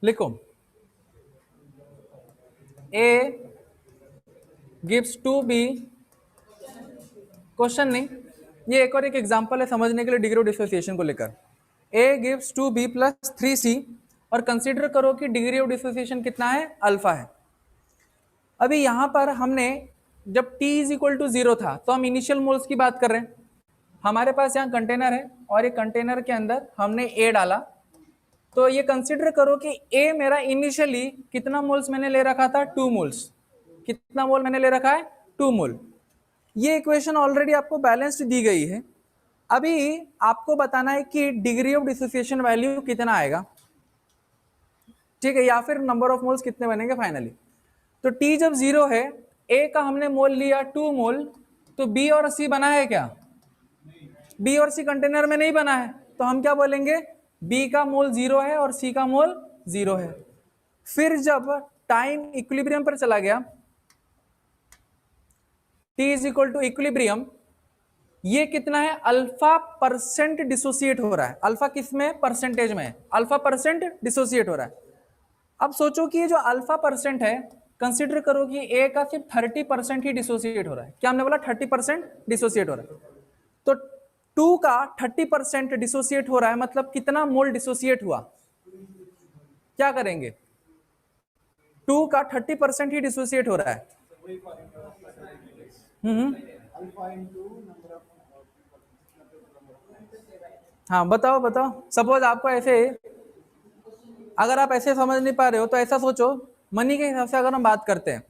लिखो, A gives two B, question नहीं, ये एक और एक एग्जांपल है समझने के लिए डिग्री ऑफ डिसोसिएशन को लेकर। A gives two B plus 3c, और कंसीडर करो कि डिग्री ऑफ डिसोसिएशन कितना है, अल्फा है। अभी यहां पर हमने जब t इज इक्वल टू 0 था तो हम इनिशियल मोल्स की बात कर रहे हैं। हमारे पास यहाँ कंटेनर है और ये कंटेनर के अंदर हमने a डाला, तो ये कंसीडर करो कि a मेरा इनिशियली कितना मोल्स मैंने ले रखा था, 2 मोल्स। कितना मोल मैंने ले रखा है, 2 मोल। ये इक्वेशन ऑलरेडी आपको बैलेंस्ड दी गई है। अभी आपको बताना है कि डिग्री ऑफ डिसोसिएशन वैल्यू कितना आएगा, ठीक है, या फिर नंबर ऑफ मोल्स कितने बनेंगे फाइनली। तो t जब 0 है, a का हमने मोल लिया 2 मोल, तो b और c बना है क्या, b और c कंटेनर में नहीं बना है, तो हम क्या बोलेंगे, b का मोल 0 है और c का मोल 0 है। फिर जब टाइम इक्विलिब्रियम पर चला गया, t is equal to equilibrium, ये कितना है, अल्फा परसेंट डिसोसिएट हो रहा है। अल्फा किस में, परसेंटेज में, अल्फा परसेंट डिसोसिएट हो रहा है। अब सोचो कि ये जो अल्फा परसेंट है, कंसीडर करो कि ए का सिर्फ 30% ही डिसोसिएट हो रहा है। क्या हमने बोला, 30% डिसोसिएट हो रहा है। तो 2 का 30% डिसोसिएट हो रहा है, मतलब कितना मोल डिसोसिएट हुआ, क्या करेंगे, 2 का 30% ही डिसोसिएट हो रहा है। हाँ बताओ बताओ, सपोज आपको ऐसे, अगर आप ऐसे समझ नहीं पा रहे हो तो ऐसा सोचो, मनी के हिसाब से अगर हम बात करते हैं,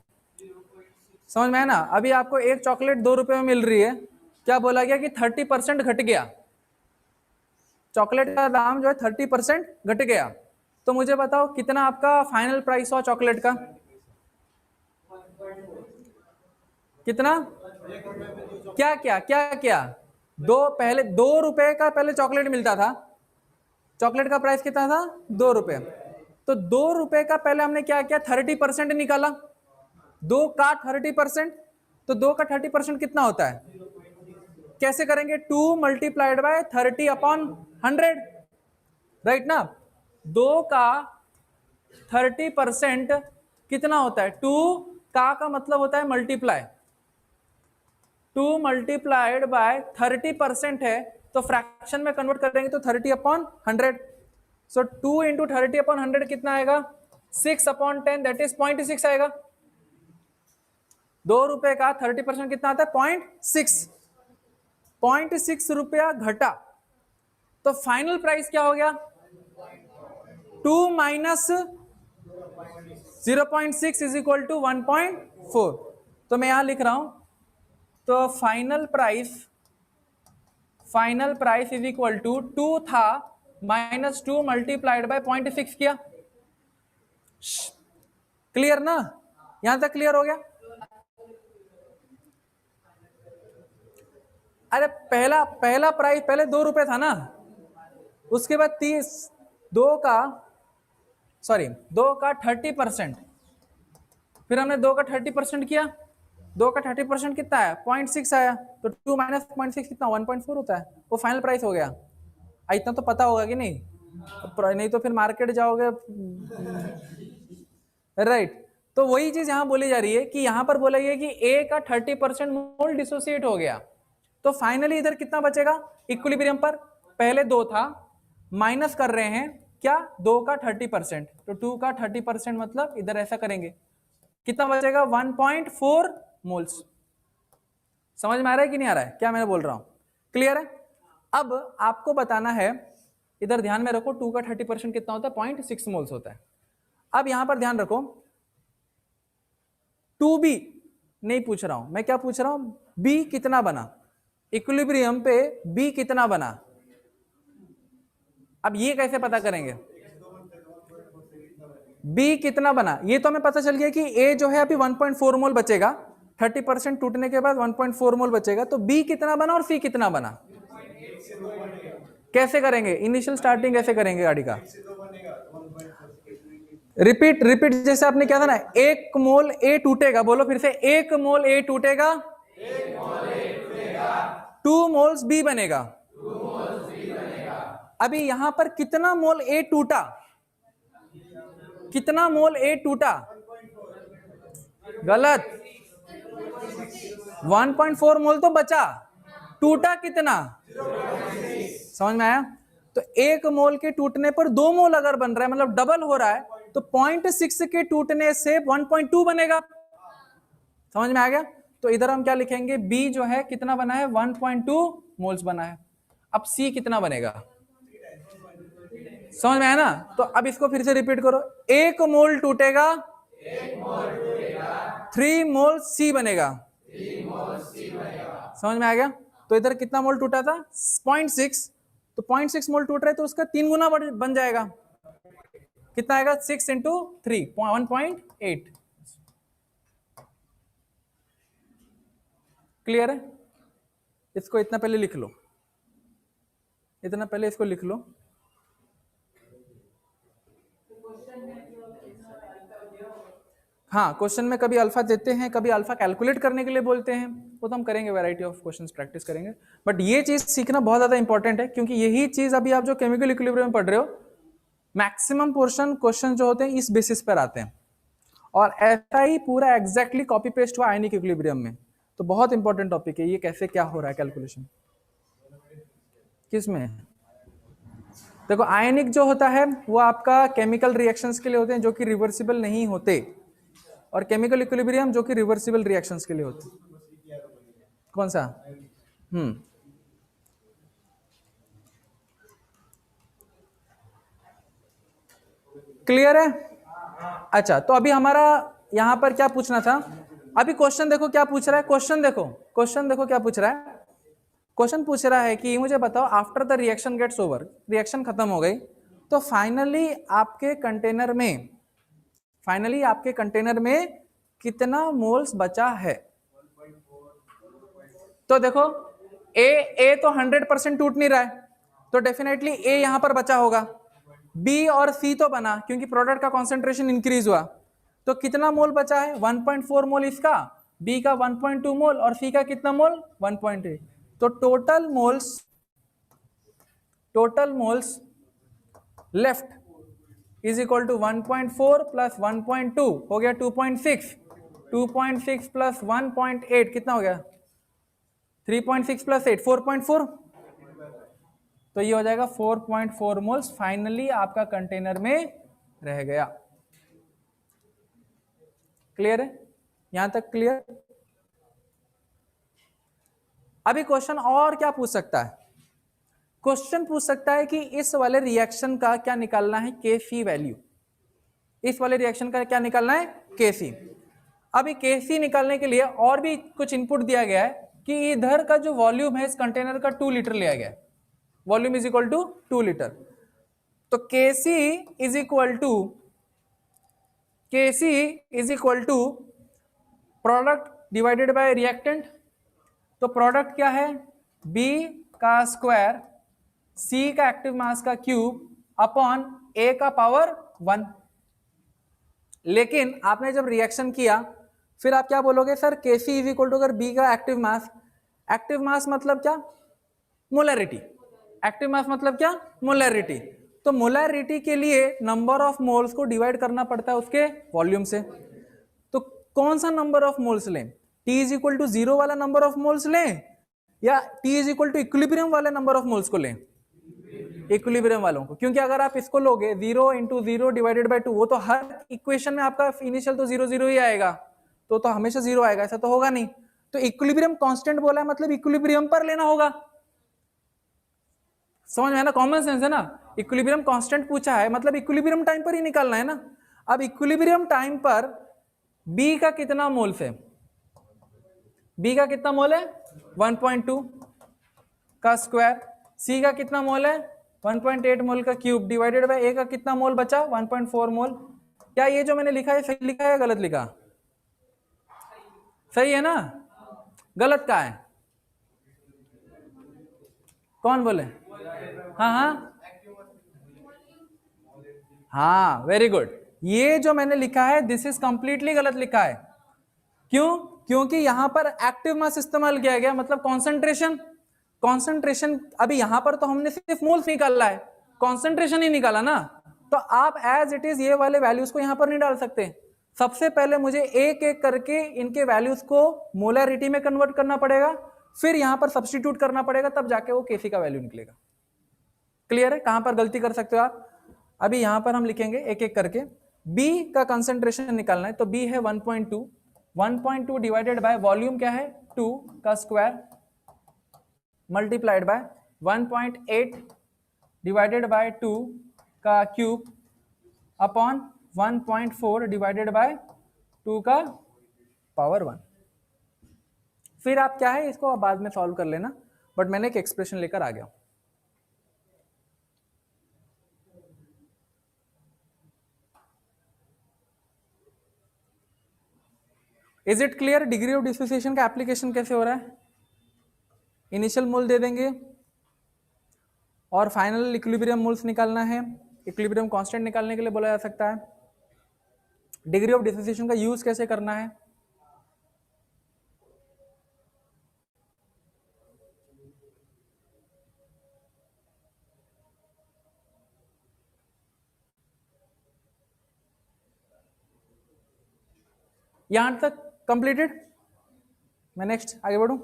समझ में है ना। अभी आपको एक चॉकलेट 2 रुपए में मिल रही है, क्या बोला गया कि 30% घट गया, चॉकलेट का दाम जो है 30% घट गया। तो मुझे बताओ कितना आपका फाइनल प्राइस हुआ चॉकलेट का, कितना, क्या क्या क्या क्या, पहले 2 रुपए का पहले चॉकलेट मिलता था, चॉकलेट का प्राइस कितना था, 2 रुपए। तो 2 रुपए का पहले हमने क्या किया, 30% निकाला, 2 का 30%, तो 2 का 30% कितना होता है, कैसे करेंगे, 2 मल्टीप्लाइड बाय 30 अपॉन 100, राइट ना। 2 का 30% कितना होता है, 2 का मतलब होता है मल्टीप्लाई, 2 मल्टीप्लाइड बाय 30% है, तो फ्रैक्शन में कन्वर्ट करेंगे तो 30 अपॉन 100। सो 2 इंटू 30 अपॉन 100 कितना आएगा, 6 अपॉन 10, दैट इज 0.6 आएगा। 2 रुपए का 30% कितना आता है, 0.6 रुपया घटा, तो फाइनल प्राइस क्या हो गया, 2 माइनस 0.6 इज इक्वल टू 1.4। तो मैं यहां लिख रहा हूं, तो final price is equal to 2 था माइनस 2 मल्टीप्लाइड बाय 0.6 किया। क्लियर ना, यहां तक क्लियर हो गया। अरे पहला प्राइस पहले 2 रुपए था ना, उसके बाद 2 का 30%, फिर हमने 2 का 30% किया, 2 का 30% कितना आया, 0.6 आया, तो 2 माइनस 0.6 कितना, 1.4 होता है, वो फाइनल प्राइस हो गया। इतना तो पता होगा कि नहीं, नहीं तो फिर मार्केट जाओगे, राइट। तो वही चीज यहां बोली जा रही है कि यहां पर बोला गया कि ए का 30% मोल डिसोसिएट हो गया, तो फाइनली इधर कितना बचेगा, इक्विलिब्रियम पर पहले 2 था, माइनस कर रहे हैं क्या, 2 का 30%, तो 2 का 30% मतलब इधर ऐसा करेंगे, कितना बचेगा, 1.4 मोल्स। समझ में आ रहा है कि नहीं आ रहा है, क्या मैंने बोल रहा हूं, क्लियर है। अब आपको बताना है, इधर ध्यान में रखो, 2 का 30% कितना होता है, 0.6 मोल्स होता है। अब यहां पर ध्यान रखो, 2b नहीं पूछ रहा हूं मैं, क्या पूछ रहा हूं, b कितना बना, इक्विलिब्रियम पे b कितना बना। अब ये कैसे पता करेंगे, b कितना बना, ये तो हमें पता चल गया कि a जो है अभी 1.4 मोल बचेगा, 30% टूटने के बाद 1.4 मोल बचेगा, तो b कितना बना और c कितना बना, कैसे करेंगे, इनिशियल स्टार्टिंग कैसे करेंगे गाड़ी का, रिपीट जैसे आपने क्या था ना, 1 मोल ए टूटेगा, बोलो फिर से, 1 मोल ए टूटेगा, 2 मोल्स बी बनेगा। अभी यहां पर कितना मोल ए टूटा, कितना मोल ए टूटा? गलत, 1.4 मोल तो बचा, टूटा कितना? समझ में आया? तो 1 मोल के टूटने पर 2 मोल अगर बन रहा है, मतलब डबल हो रहा है, तो 0.6 के टूटने से 1.2 बनेगा। समझ में आ गया? तो इधर हम क्या लिखेंगे, बी जो है कितना बना है, 1.2 मोल्स बना है। अब सी कितना बनेगा? समझ में आया ना? तो अब इसको फिर से रिपीट करो, 1 मोल टूटेगा, 3 मोल सी बनेगा। समझ में आ गया? तो इधर कितना मोल टूटा था? 0.6, तो 0.6 मोल टूट रहे तो उसका 3 गुना बन जाएगा। कितना आएगा? 6 इंटू 3, 1.8। क्लियर है? इसको इतना पहले लिख लो, इतना पहले इसको लिख लो। हाँ, क्वेश्चन में कभी अल्फा देते हैं, कभी अल्फा कैलकुलेट करने के लिए बोलते हैं, वो तो हम करेंगे, वैरायटी ऑफ क्वेश्चंस प्रैक्टिस करेंगे। बट ये चीज सीखना बहुत ज्यादा इंपॉर्टेंट है, क्योंकि यही चीज अभी आप जो केमिकल इक्विलिब्रियम में पढ़ रहे हो, मैक्सिमम पोर्शन क्वेश्चन जो होते हैं इस बेसिस पर आते हैं, और ऐसा ही पूरा एग्जैक्टली कॉपी पेस्ट हुआ आयनिक इक्विलिब्रियम में। तो बहुत इंपॉर्टेंट टॉपिक है ये, कैसे क्या हो रहा है कैलकुलेशन किसमें। देखो, आयनिक जो होता है वो आपका केमिकल रिएक्शंस के लिए होते हैं जो कि रिवर्सिबल नहीं होते, और केमिकल इक्विलिब्रियम जो कि रिवर्सिबल रिएक्शंस के लिए होते हैं। कौन सा? क्लियर है? अच्छा, तो अभी हमारा यहां पर क्या पूछना था, अभी क्वेश्चन देखो क्या पूछ रहा है, क्वेश्चन देखो क्या पूछ रहा है। क्वेश्चन पूछ रहा है कि मुझे बताओ, after the reaction gets over, reaction खत्म हो गई, तो फाइनली आपके कंटेनर में कितना मोल्स बचा है? तो देखो, ए तो 100% टूट नहीं रहा है, तो डेफिनेटली ए यहां पर बचा होगा। बी और सी तो बना, क्योंकि प्रोडक्ट का कॉन्सेंट्रेशन इंक्रीज हुआ, तो कितना मोल बचा है? 1.4 मोल इसका, बी का 1.2 मोल, और सी का कितना मोल? 1.8। तो total moles left is equal to 1.4 plus 1.2 हो गया 2.6, 2.6 प्लस 1.8 कितना हो गया? 3.6 प्लस 8, 4.4। तो ये हो जाएगा 4.4 मोल्स फाइनली आपका कंटेनर में रह गया। क्लियर है? यहां तक क्लियर? अभी क्वेश्चन और क्या पूछ सकता है? क्वेश्चन पूछ सकता है कि इस वाले रिएक्शन का क्या निकालना है, Kc वैल्यू। इस वाले रिएक्शन का क्या निकालना है? Kc। अभी Kc निकालने के लिए और भी कुछ इनपुट दिया गया है कि इधर का जो वॉल्यूम है इस कंटेनर का 2 लीटर लिया गया है, volume is equal to 2 litre. तो Kc is equal to product divided by reactant. तो प्रोडक्ट क्या है? B का स्क्वायर, C का एक्टिव मास का क्यूब अपॉन A का पावर 1। लेकिन आपने जब रिएक्शन किया फिर आप क्या बोलोगे, sir Kc is equal to, अगर B का एक्टिव मास मतलब क्या? मोलैरिटी। एक्टिव मास मतलब क्या? मोलैरिटी। तो मोलैरिटी के लिए नंबर ऑफ मोल्स को डिवाइड करना पड़ता है उसके वॉल्यूम से। तो कौन सा नंबर ऑफ मोल्स लें? T इज इक्वल टू 0 वाला नंबर ऑफ मोल्स लें, या T is equal to equilibrium वाले नंबर ऑफ मोल्स को लें? इक्विलिब्रियम वालों को, क्योंकि अगर आप इसको लोगे 0 इंटू 0 डिवाइडेड बाई 2, वो तो हर इक्वेशन में आपका इनिशियल तो 0 0 ही आएगा, तो हमेशा 0 आएगा, ऐसा तो होगा नहीं। तो इक्विलिब्रियम कांस्टेंट बोला है, मतलब इक्विलिब्रियम पर लेना होगा। समझ में है ना? कॉमन सेंस है ना? इक्विलिब्रियम कांस्टेंट पूछा है, मतलब इक्विलिब्रियम टाइम पर ही निकालना है ना। अब इक्विलिब्रियम टाइम पर बी का कितना मोल्स है? बी का कितना मोल है? 1.2 का स्क्वायर। सी का कितना मोल है? 1.8 मोल का क्यूब डिवाइडेड बाय ए का कितना मोल बचा? 1.4 मोल। क्या ये जो मैंने लिखा है सही लिखा है या गलत लिखा? सही है ना? गलत का है? कौन बोले? हाँ, वेरी गुड। ये जो मैंने लिखा है दिस इज कंप्लीटली गलत लिखा है। क्यों? क्योंकि यहां पर एक्टिव मास इस्तेमाल किया गया, मतलब कॉन्सेंट्रेशन। अभी यहां पर तो हमने सिर्फ मोल्स निकाला है, कॉन्सेंट्रेशन ही निकाला ना। तो आप एज इट इज ये वाले वैल्यूज को यहां पर नहीं डाल सकते, सबसे पहले मुझे एक एक करके इनके वैल्यूज को मोलरिटी में कन्वर्ट करना पड़ेगा, फिर यहां पर सब्स्टिट्यूट करना पड़ेगा, तब जाके वो Kc का वैल्यू निकलेगा। क्लियर है कहां पर गलती कर सकते हो आप? अभी यहां पर हम लिखेंगे एक एक करके। B का कंसंट्रेशन निकालना है, तो B है 1.2, 1.2 डिवाइडेड बाय वॉल्यूम क्या है 2 का square multiplied by 1.8 divided by 2 का क्यूब अपॉन 1.4 डिवाइडेड बाय 2 का पावर 1। फिर आप क्या है इसको आप बाद में सॉल्व कर लेना, बट मैंने एक एक्सप्रेशन लेकर आ गया। Is it clear degree of dissociation का एप्लीकेशन कैसे हो रहा है? इनिशियल मोल दे देंगे और फाइनल इक्विलिब्रियम मोल्स निकालना है, इक्विलिब्रियम कांस्टेंट निकालने के लिए बोला जा सकता है। डिग्री ऑफ डिसोसिएशन का यूज कैसे करना है? यहां तक कंप्लीटेड। मैं नेक्स्ट आगे बढ़ूं।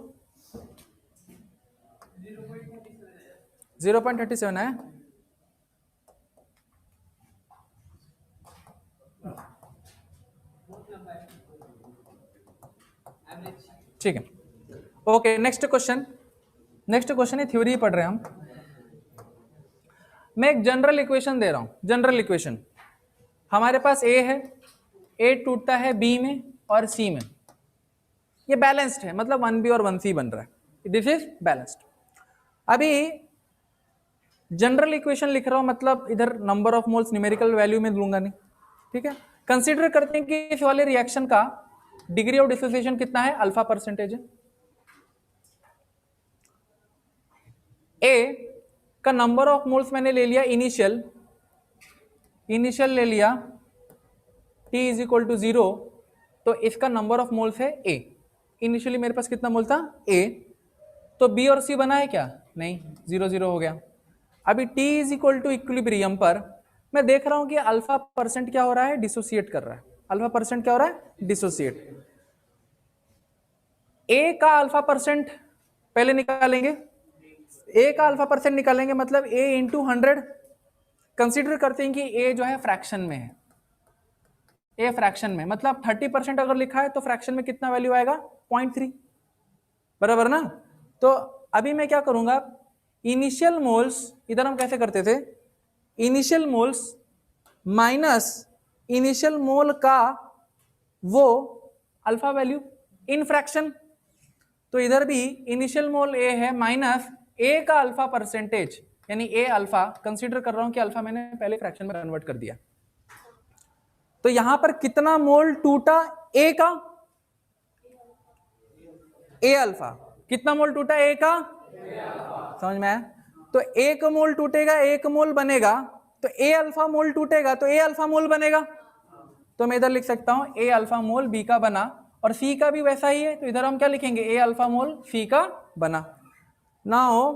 0.37 है। ठीक है, okay next question. Next question है थ्योरी पढ़ रहे हैं हम। मैं एक जनरल इक्वेशन दे रहा हूं, जनरल इक्वेशन। हमारे पास ए है, ए टूटता है बी में और सी में, ये बैलेंस्ड है, मतलब 1b और 1c बन रहा है, दिस इज बैलेंस्ड। अभी जनरल इक्वेशन लिख रहा हूं, मतलब इधर number of moles numerical value में लूंगा नहीं, ठीक है। कंसीडर करते हैं कि इस वाले रिएक्शन का डिग्री ऑफ डिसोसिएशन कितना है, अल्फा परसेंटेज है। ए का नंबर ऑफ मोल्स मैंने ले लिया इनिशियल ले लिया t इज इक्वल टू 0, तो इसका नंबर ऑफ मोल्स है a। इनिशियली मेरे पास कितना मोल था a, तो b और c बना है क्या? नहीं, 0 हो गया। अभी t is equal to equilibrium पर मैं देख रहा हूं कि अल्फा परसेंट क्या हो रहा है, डिसोसिएट कर रहा है। अल्फा परसेंट क्या हो रहा है, डिसोसिएट। a का अल्फा परसेंट पहले निकालेंगे, a का अल्फा परसेंट निकालेंगे, मतलब a इंटू 100। कंसिडर करते हैं कि a जो है फ्रैक्शन में है, a फ्रैक्शन में, मतलब 30% अगर लिखा है तो फ्रैक्शन में कितना वैल्यू आएगा, 0.3, बराबर ना। तो अभी मैं क्या करूंगा, इनिशियल मोल्स, इधर हम कैसे करते थे, इनिशियल मोल्स माइनस इनिशियल मोल का वो अल्फा वैल्यू इन फ्रैक्शन, तो इधर भी इनिशियल मोल ए है माइनस ए का अल्फा परसेंटेज, यानी ए अल्फा, कंसीडर कर रहा हूं कि अल्फा मैंने पहले फ्रैक्शन में कन्वर्ट कर दिया। तो यहां पर कितना मोल टूटा ए का, ए अल्फा, कितना मोल टूटा ए का, समझ में आया? तो एक मोल टूटेगा, एक मोल बनेगा, तो ए अल्फा मोल टूटेगा तो ए अल्फा मोल बनेगा। तो मैं इधर लिख सकता हूं ए अल्फा मोल बी का बना, और सी का भी वैसा ही है, तो इधर हम क्या लिखेंगे, ए अल्फा मोल सी का बना। नाउ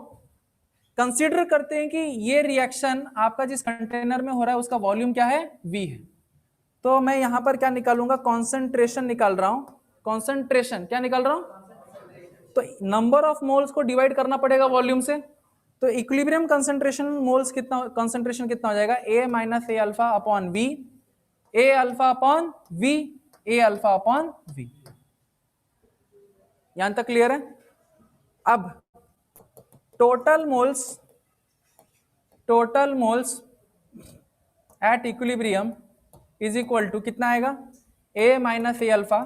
कंसीडर करते हैं कि ये रिएक्शन आपका जिस कंटेनर में हो रहा है उसका वॉल्यूम क्या है, V है। तो मैं यहां पर क्या निकालूंगा, कॉन्सेंट्रेशन निकाल रहा हूं। कॉन्सेंट्रेशन क्या निकाल रहा हूं, तो नंबर ऑफ मोल्स को डिवाइड करना पड़ेगा वॉल्यूम से, तो इक्विलिब्रियम कंसेंट्रेशन मोल्स कितना, कंसेंट्रेशन कितना हो जाएगा, a minus A alpha upon V, A alpha upon V, A alpha upon V. यहां तक क्लियर है? अब total moles at equilibrium is equal to कितना आएगा, a minus A alpha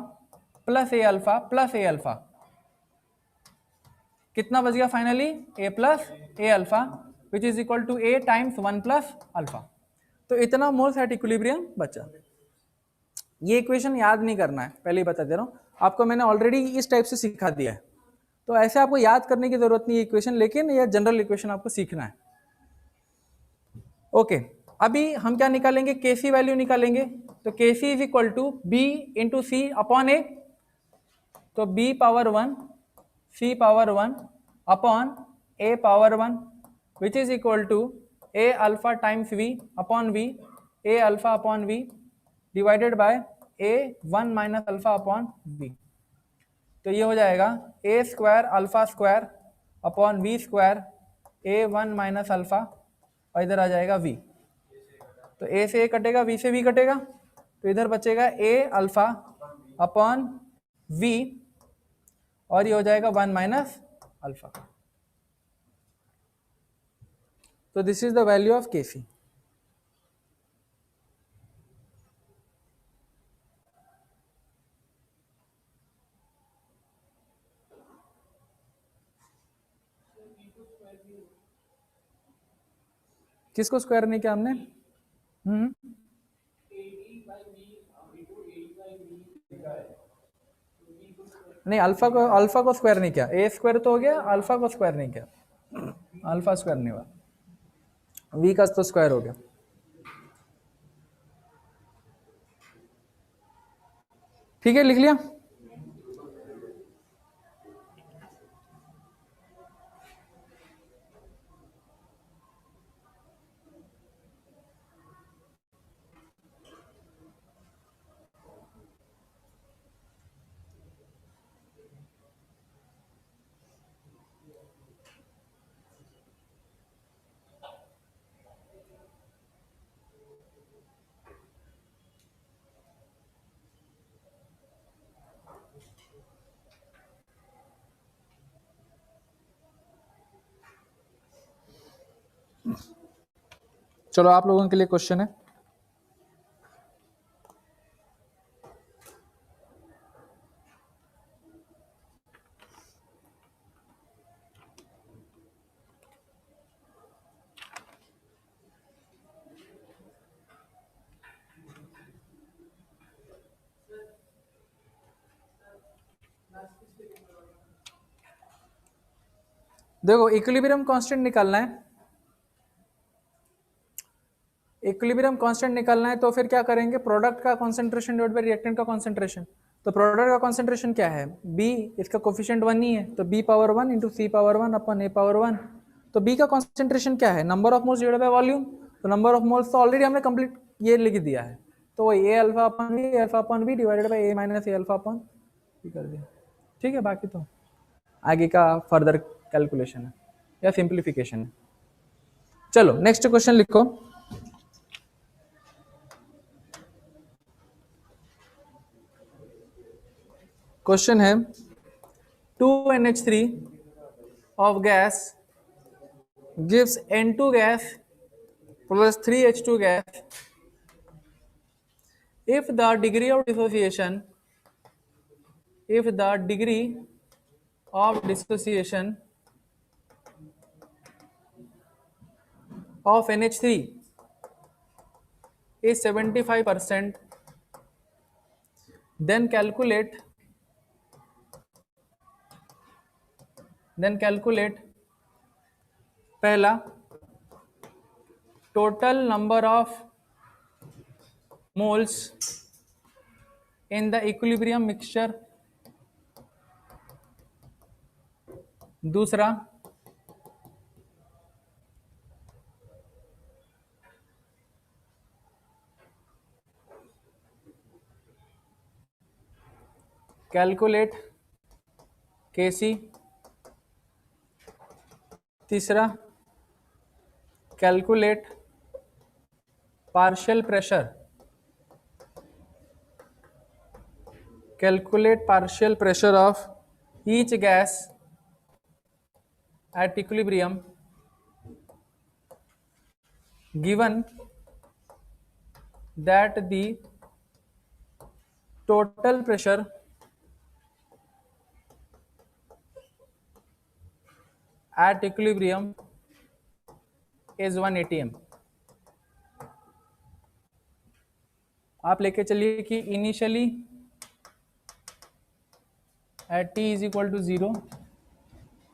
plus A alpha plus A alpha, कितना बच गया finally, a plus A alpha which is equal to a times 1 plus alpha. तो इतना moles at equilibrium बचा। ये equation याद नहीं करना है, पहले ही बता दे रहा हूं आपको, मैंने ऑलरेडी इस टाइप से सिखा दिया है, तो ऐसे आपको याद करने की जरूरत नहीं है इक्वेशन, लेकिन यह जनरल इक्वेशन आपको सीखना है। ओके, अभी हम क्या निकालेंगे, केसी वैल्यू निकालेंगे। तो KC is equal to B into C upon A, तो B power 1 C power 1 upon A power 1 which is equal to a alpha times V upon V A alpha upon V divided by a 1 minus alpha upon V. तो ये हो जाएगा a square alpha square upon V square a 1 minus alpha, और इधर आ जाएगा we. तो ए से ए कटेगा, वी से वी कटेगा, तो इधर बचेगा ए अल्फा अपॉन वी, और ये हो जाएगा 1 माइनस अल्फा। तो this is the value of के सी। किसको स्क्वायर नहीं किया हमने? नहीं, अल्फा को स्क्वायर नहीं किया, ए स्क्वायर तो हो गया, अल्फा को स्क्वायर नहीं किया, अल्फा स्क्वायर नहीं हुआ, वी का तो स्क्वायर हो गया। ठीक है, लिख लिया। चलो, आप लोगों के लिए क्वेश्चन है। देखो, इक्विलिब्रियम कांस्टेंट निकालना है, इक्विलिब्रियम कांस्टेंट निकालना है, तो फिर क्या करेंगे? प्रोडक्ट का कॉन्सेंट्रेशन डिवाइड बाय रिएक्टेंट का कॉन्सेंट्रेशन। तो प्रोडक्ट का कॉन्सेंट्रेशन क्या है? बी, इसका कोफिशिएंट 1 ही है, तो B power 1 into C power 1 upon A power 1। तो बी का कॉन्सेंट्रेशन क्या है? Number of moles divide by volume. तो नंबर ऑफ मोल्स तो ऑलरेडी हमने कंप्लीट ये लिख दिया है, तो वही a alpha upon V divided by a minus A alpha upon B कर दिया। ठीक है, बाकी तो आगे का फर्दर कैलकुलेशन है या सिंप्लीफिकेशन है। चलो नेक्स्ट क्वेश्चन लिखो। क्वेश्चन है 2NH3 of gas gives N2 gas plus 3H2 gas if the degree of dissociation of NH3 is 75%, then calculate पहला total number of moles in the equilibrium mixture, दूसरा calculate Kc, तीसरा calculate partial pressure of each gas at equilibrium given that the total pressure at equilibrium is 1 atm। आप लेके चलिए कि initially at t is equal to 0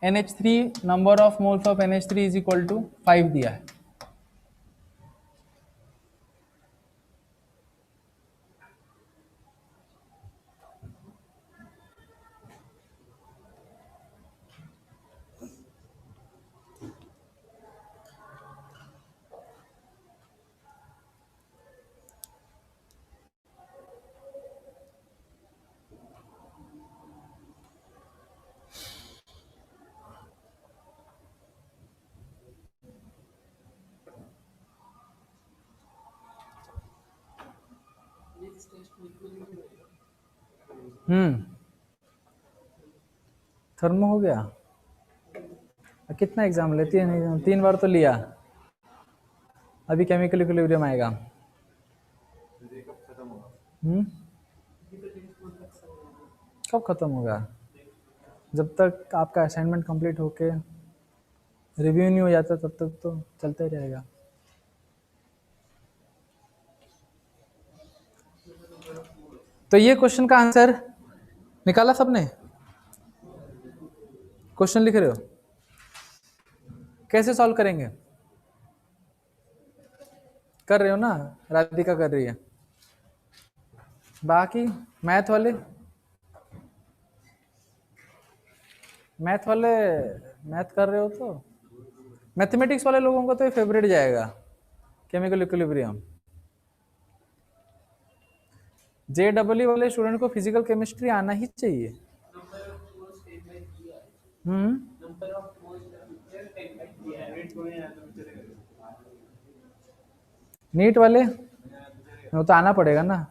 NH3 number of moles of NH3 is equal to 5 दिया है। Thermo हो गया। कितना exam लेती है? नहीं, 3 बार तो लिया। अभी केमिकल इक्विलिब्रियम आएगा। कब खत्म होगा? जब तक आपका असाइनमेंट कंप्लीट होके रिव्यू नहीं हो जाता तब तक तो चलता ही रहेगा। तो ये क्वेश्चन का आंसर निकाला सबने? क्वेश्चन लिख रहे हो? कैसे सॉल्व करेंगे? कर रहे हो ना? राधिका कर रही है। बाकी मैथ वाले मैथ कर रहे हो तो मैथमेटिक्स वाले लोगों का तो ये फेवरेट जाएगा, केमिकल इक्विलिब्रियम। JEE वाले स्टूडेंट को फिजिकल केमिस्ट्री आना ही चाहिए। नीट वाले वो तो आना पड़ेगा ना।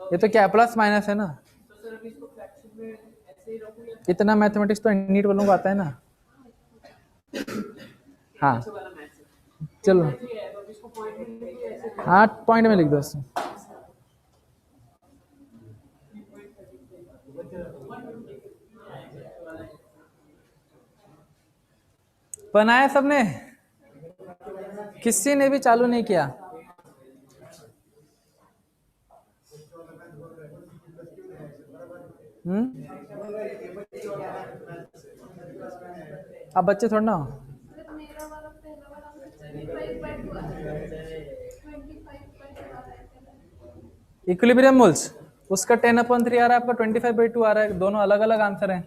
ये तो क्या प्लस माइनस है ना। इतना मैथमेटिक्स तो नीट वालों को आता है ना। हाँ चलो, 8 पॉइंट में लिख दो। बनाया सबने? किसी ने भी चालू नहीं किया? अब बच्चे थोड़ा ना। इक्विलिब्रियम मोल्स उसका 10/3 आ रहा है, आपका 25/2 आ रहा है। दोनों अलग अलग आंसर हैं।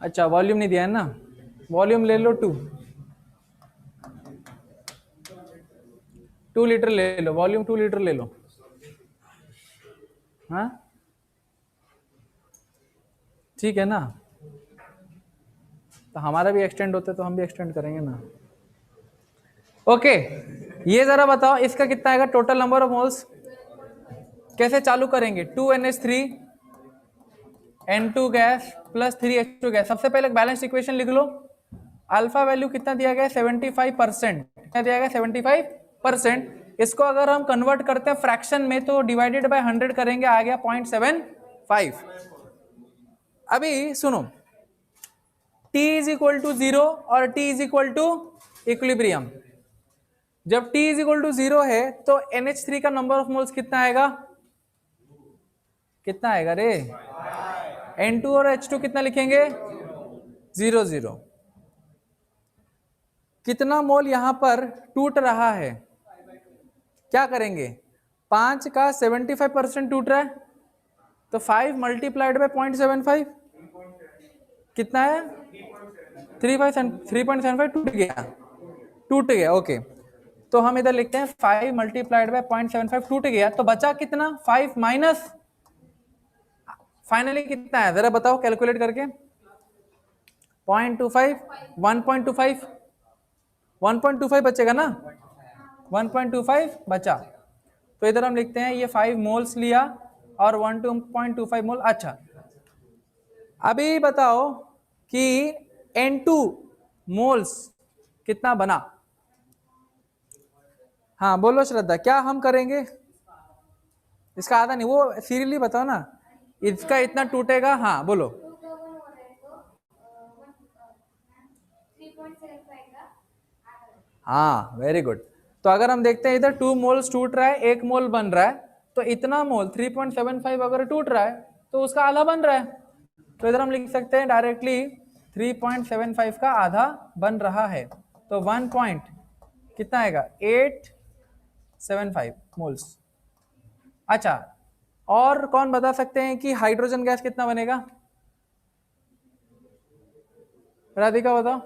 अच्छा वॉल्यूम नहीं दिया है ना? वॉल्यूम ले लो 2 लीटर ले लो, वॉल्यूम 2 लीटर ले लो। हाँ ठीक है ना? तो हमारा भी एक्सटेंड होता है तो हम भी एक्सटेंड करेंगे ना। ओके ये जरा बताओ इसका कितना आएगा टोटल नंबर ऑफ मोल्स? कैसे चालू करेंगे? 2NH3 N2 gas plus 3H2 gas. सबसे पहले बैलेंस इक्वेशन लिख लो। अल्फा वैल्यू कितना दिया गया? 75%। कितना दिया गया? 75%। इसको अगर हम कन्वर्ट करते हैं फ्रैक्शन में तो डिवाइडेड बाय 100 करेंगे, आ गया 0.75। अभी सुनो, T इज इक्वल टू 0 और T is equal to equilibrium. जब T इज इक्वल टू 0 है तो NH3 का नंबर ऑफ मोल्स कितना आएगा? कितना आएगा रे? N2 और H2 कितना लिखेंगे? 0 0। कितना मोल यहां पर टूट रहा है? क्या करेंगे? 5 का 75% टूट रहा है तो 5 मल्टीप्लाइड बाय 0.75 कितना है? 3.75 टूट गया। ओके तो हम इधर लिखते हैं 5 मल्टीप्लाइड बाय 0.75 टूट गया। तो बचा कितना? 5 माइनस फाइनली कितना है जरा बताओ कैलकुलेट करके। 0.25 1.25 1.25 बचेगा ना? 1.25 बचा तो इधर हम लिखते हैं ये 5 मोल्स लिया और 1.25 मोल। अच्छा अभी बताओ कि N2 मोल्स कितना बना? हाँ बोलो श्रद्धा, क्या हम करेंगे? इसका आधा नहीं, वो सीरियसली बताओ ना। इसका इतना टूटेगा। हाँ बोलो। हाँ वेरी गुड। तो अगर हम देखते हैं इधर 2 मोल्स टूट रहा है, 1 मोल बन रहा है, तो इतना मोल 3.75 अगर टूट रहा है तो उसका आधा बन रहा है। तो इधर हम लिख सकते हैं डायरेक्टली 3.75 का आधा बन रहा है। तो 1 पॉइंट कितना आएगा? 875 मोल्स। अच्छा और कौन बता सकते हैं कि हाइड्रोजन गैस कितना बनेगा? राधिका बताओ।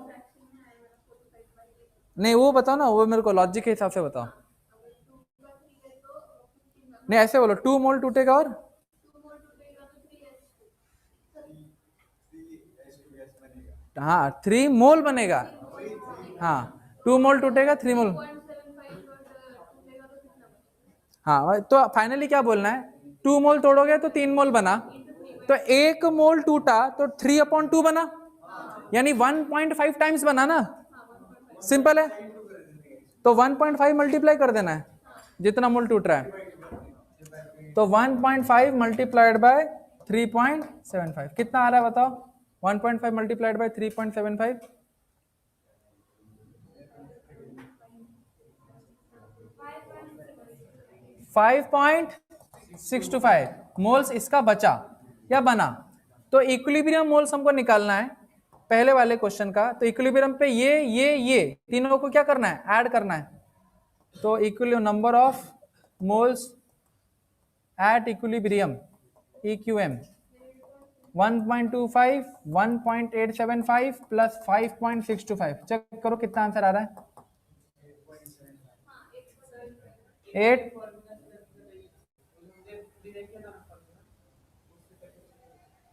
नहीं वो बताओ ना, वो मेरे को लॉजिक के हिसाब से बताओ। नहीं ऐसे बोलो 2 मोल टूटेगा और हाँ 3 मोल बनेगा। हाँ 2 मोल टूटेगा 3 मोल। हाँ, तो फाइनली क्या बोलना है, 2 मोल तोड़ोगे तो 3 मोल बना, तो 1 मोल टूटा तो 3/2 बना, यानी 1.5 टाइम्स बना ना, सिंपल है। तो 1.5 मल्टीप्लाई कर देना है जितना मोल टूट रहा है, तो 1.5 मल्टीप्लाइड बाय 3.75 कितना आ रहा है बताओ, 1.5 मल्टीप्लाइड बाय 3.75, 5.625 मोल्स इसका बचा या बना। तो इक्विलिब्रियम मोल्स हमको निकालना है पहले वाले क्वेश्चन का, तो इक्विलिब्रियम पे ये तीनों को क्या करना है, ऐड करना है। तो equilibrium number of moles at equilibrium EQM 1.25 1.875 plus 5.625, check करो कितना आंसर आ रहा है, 8।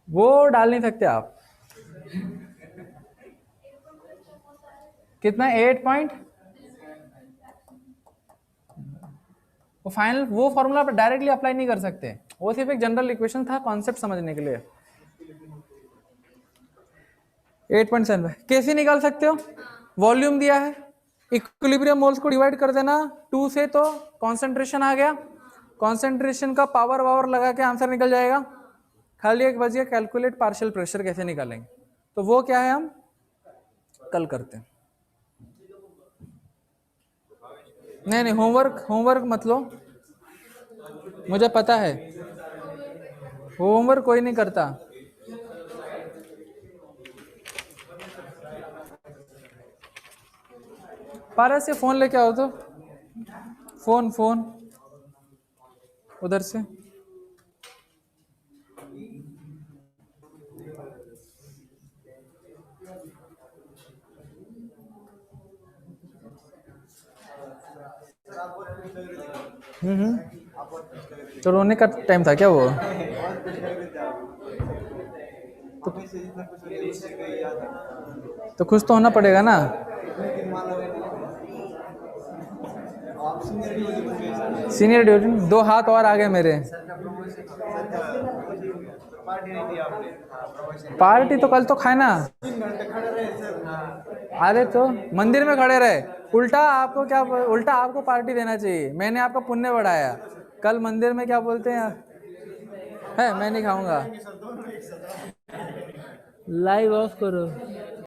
वो डाल नहीं सकते आप, कितना 8 पॉइंट, वो फाइनल वो फॉर्मूला पर डायरेक्टली अप्लाई नहीं कर सकते, वो सिर्फ एक जनरल इक्वेशन था कॉन्सेप्ट समझने के लिए। 8.7 कैसे निकाल सकते हो, वॉल्यूम दिया है, इक्विलिब्रियम मोल्स को डिवाइड कर देना 2 से, तो कॉन्सेंट्रेशन आ गया, कॉन्सेंट्रेशन का पावर लगा के आंसर निकल जाएगा। खाली एक बच गया कैलकुलेट पार्शियल प्रेशर कैसे निकालेंगे, तो वो क्या है हम कल करते हैं। नहीं होमवर्क मत लो, मुझे पता है होमवर्क कोई नहीं करता। पारस से फोन लेके आओ तो, फोन उधर से। तो रोने का टाइम था क्या वो, तो कुछ तो होना पड़ेगा ना। सीनियर ड्यूटी 2 हाथ और आ गए मेरे, पार्टी तो कल तो खाए ना, अरे तो मंदिर में खड़े रहे, उल्टा आपको पार्टी देना चाहिए, मैंने आपका पुण्य बढ़ाया, कल मंदिर में क्या बोलते हैं है मैं नहीं खाऊंगा, लाइव ऑफ करो।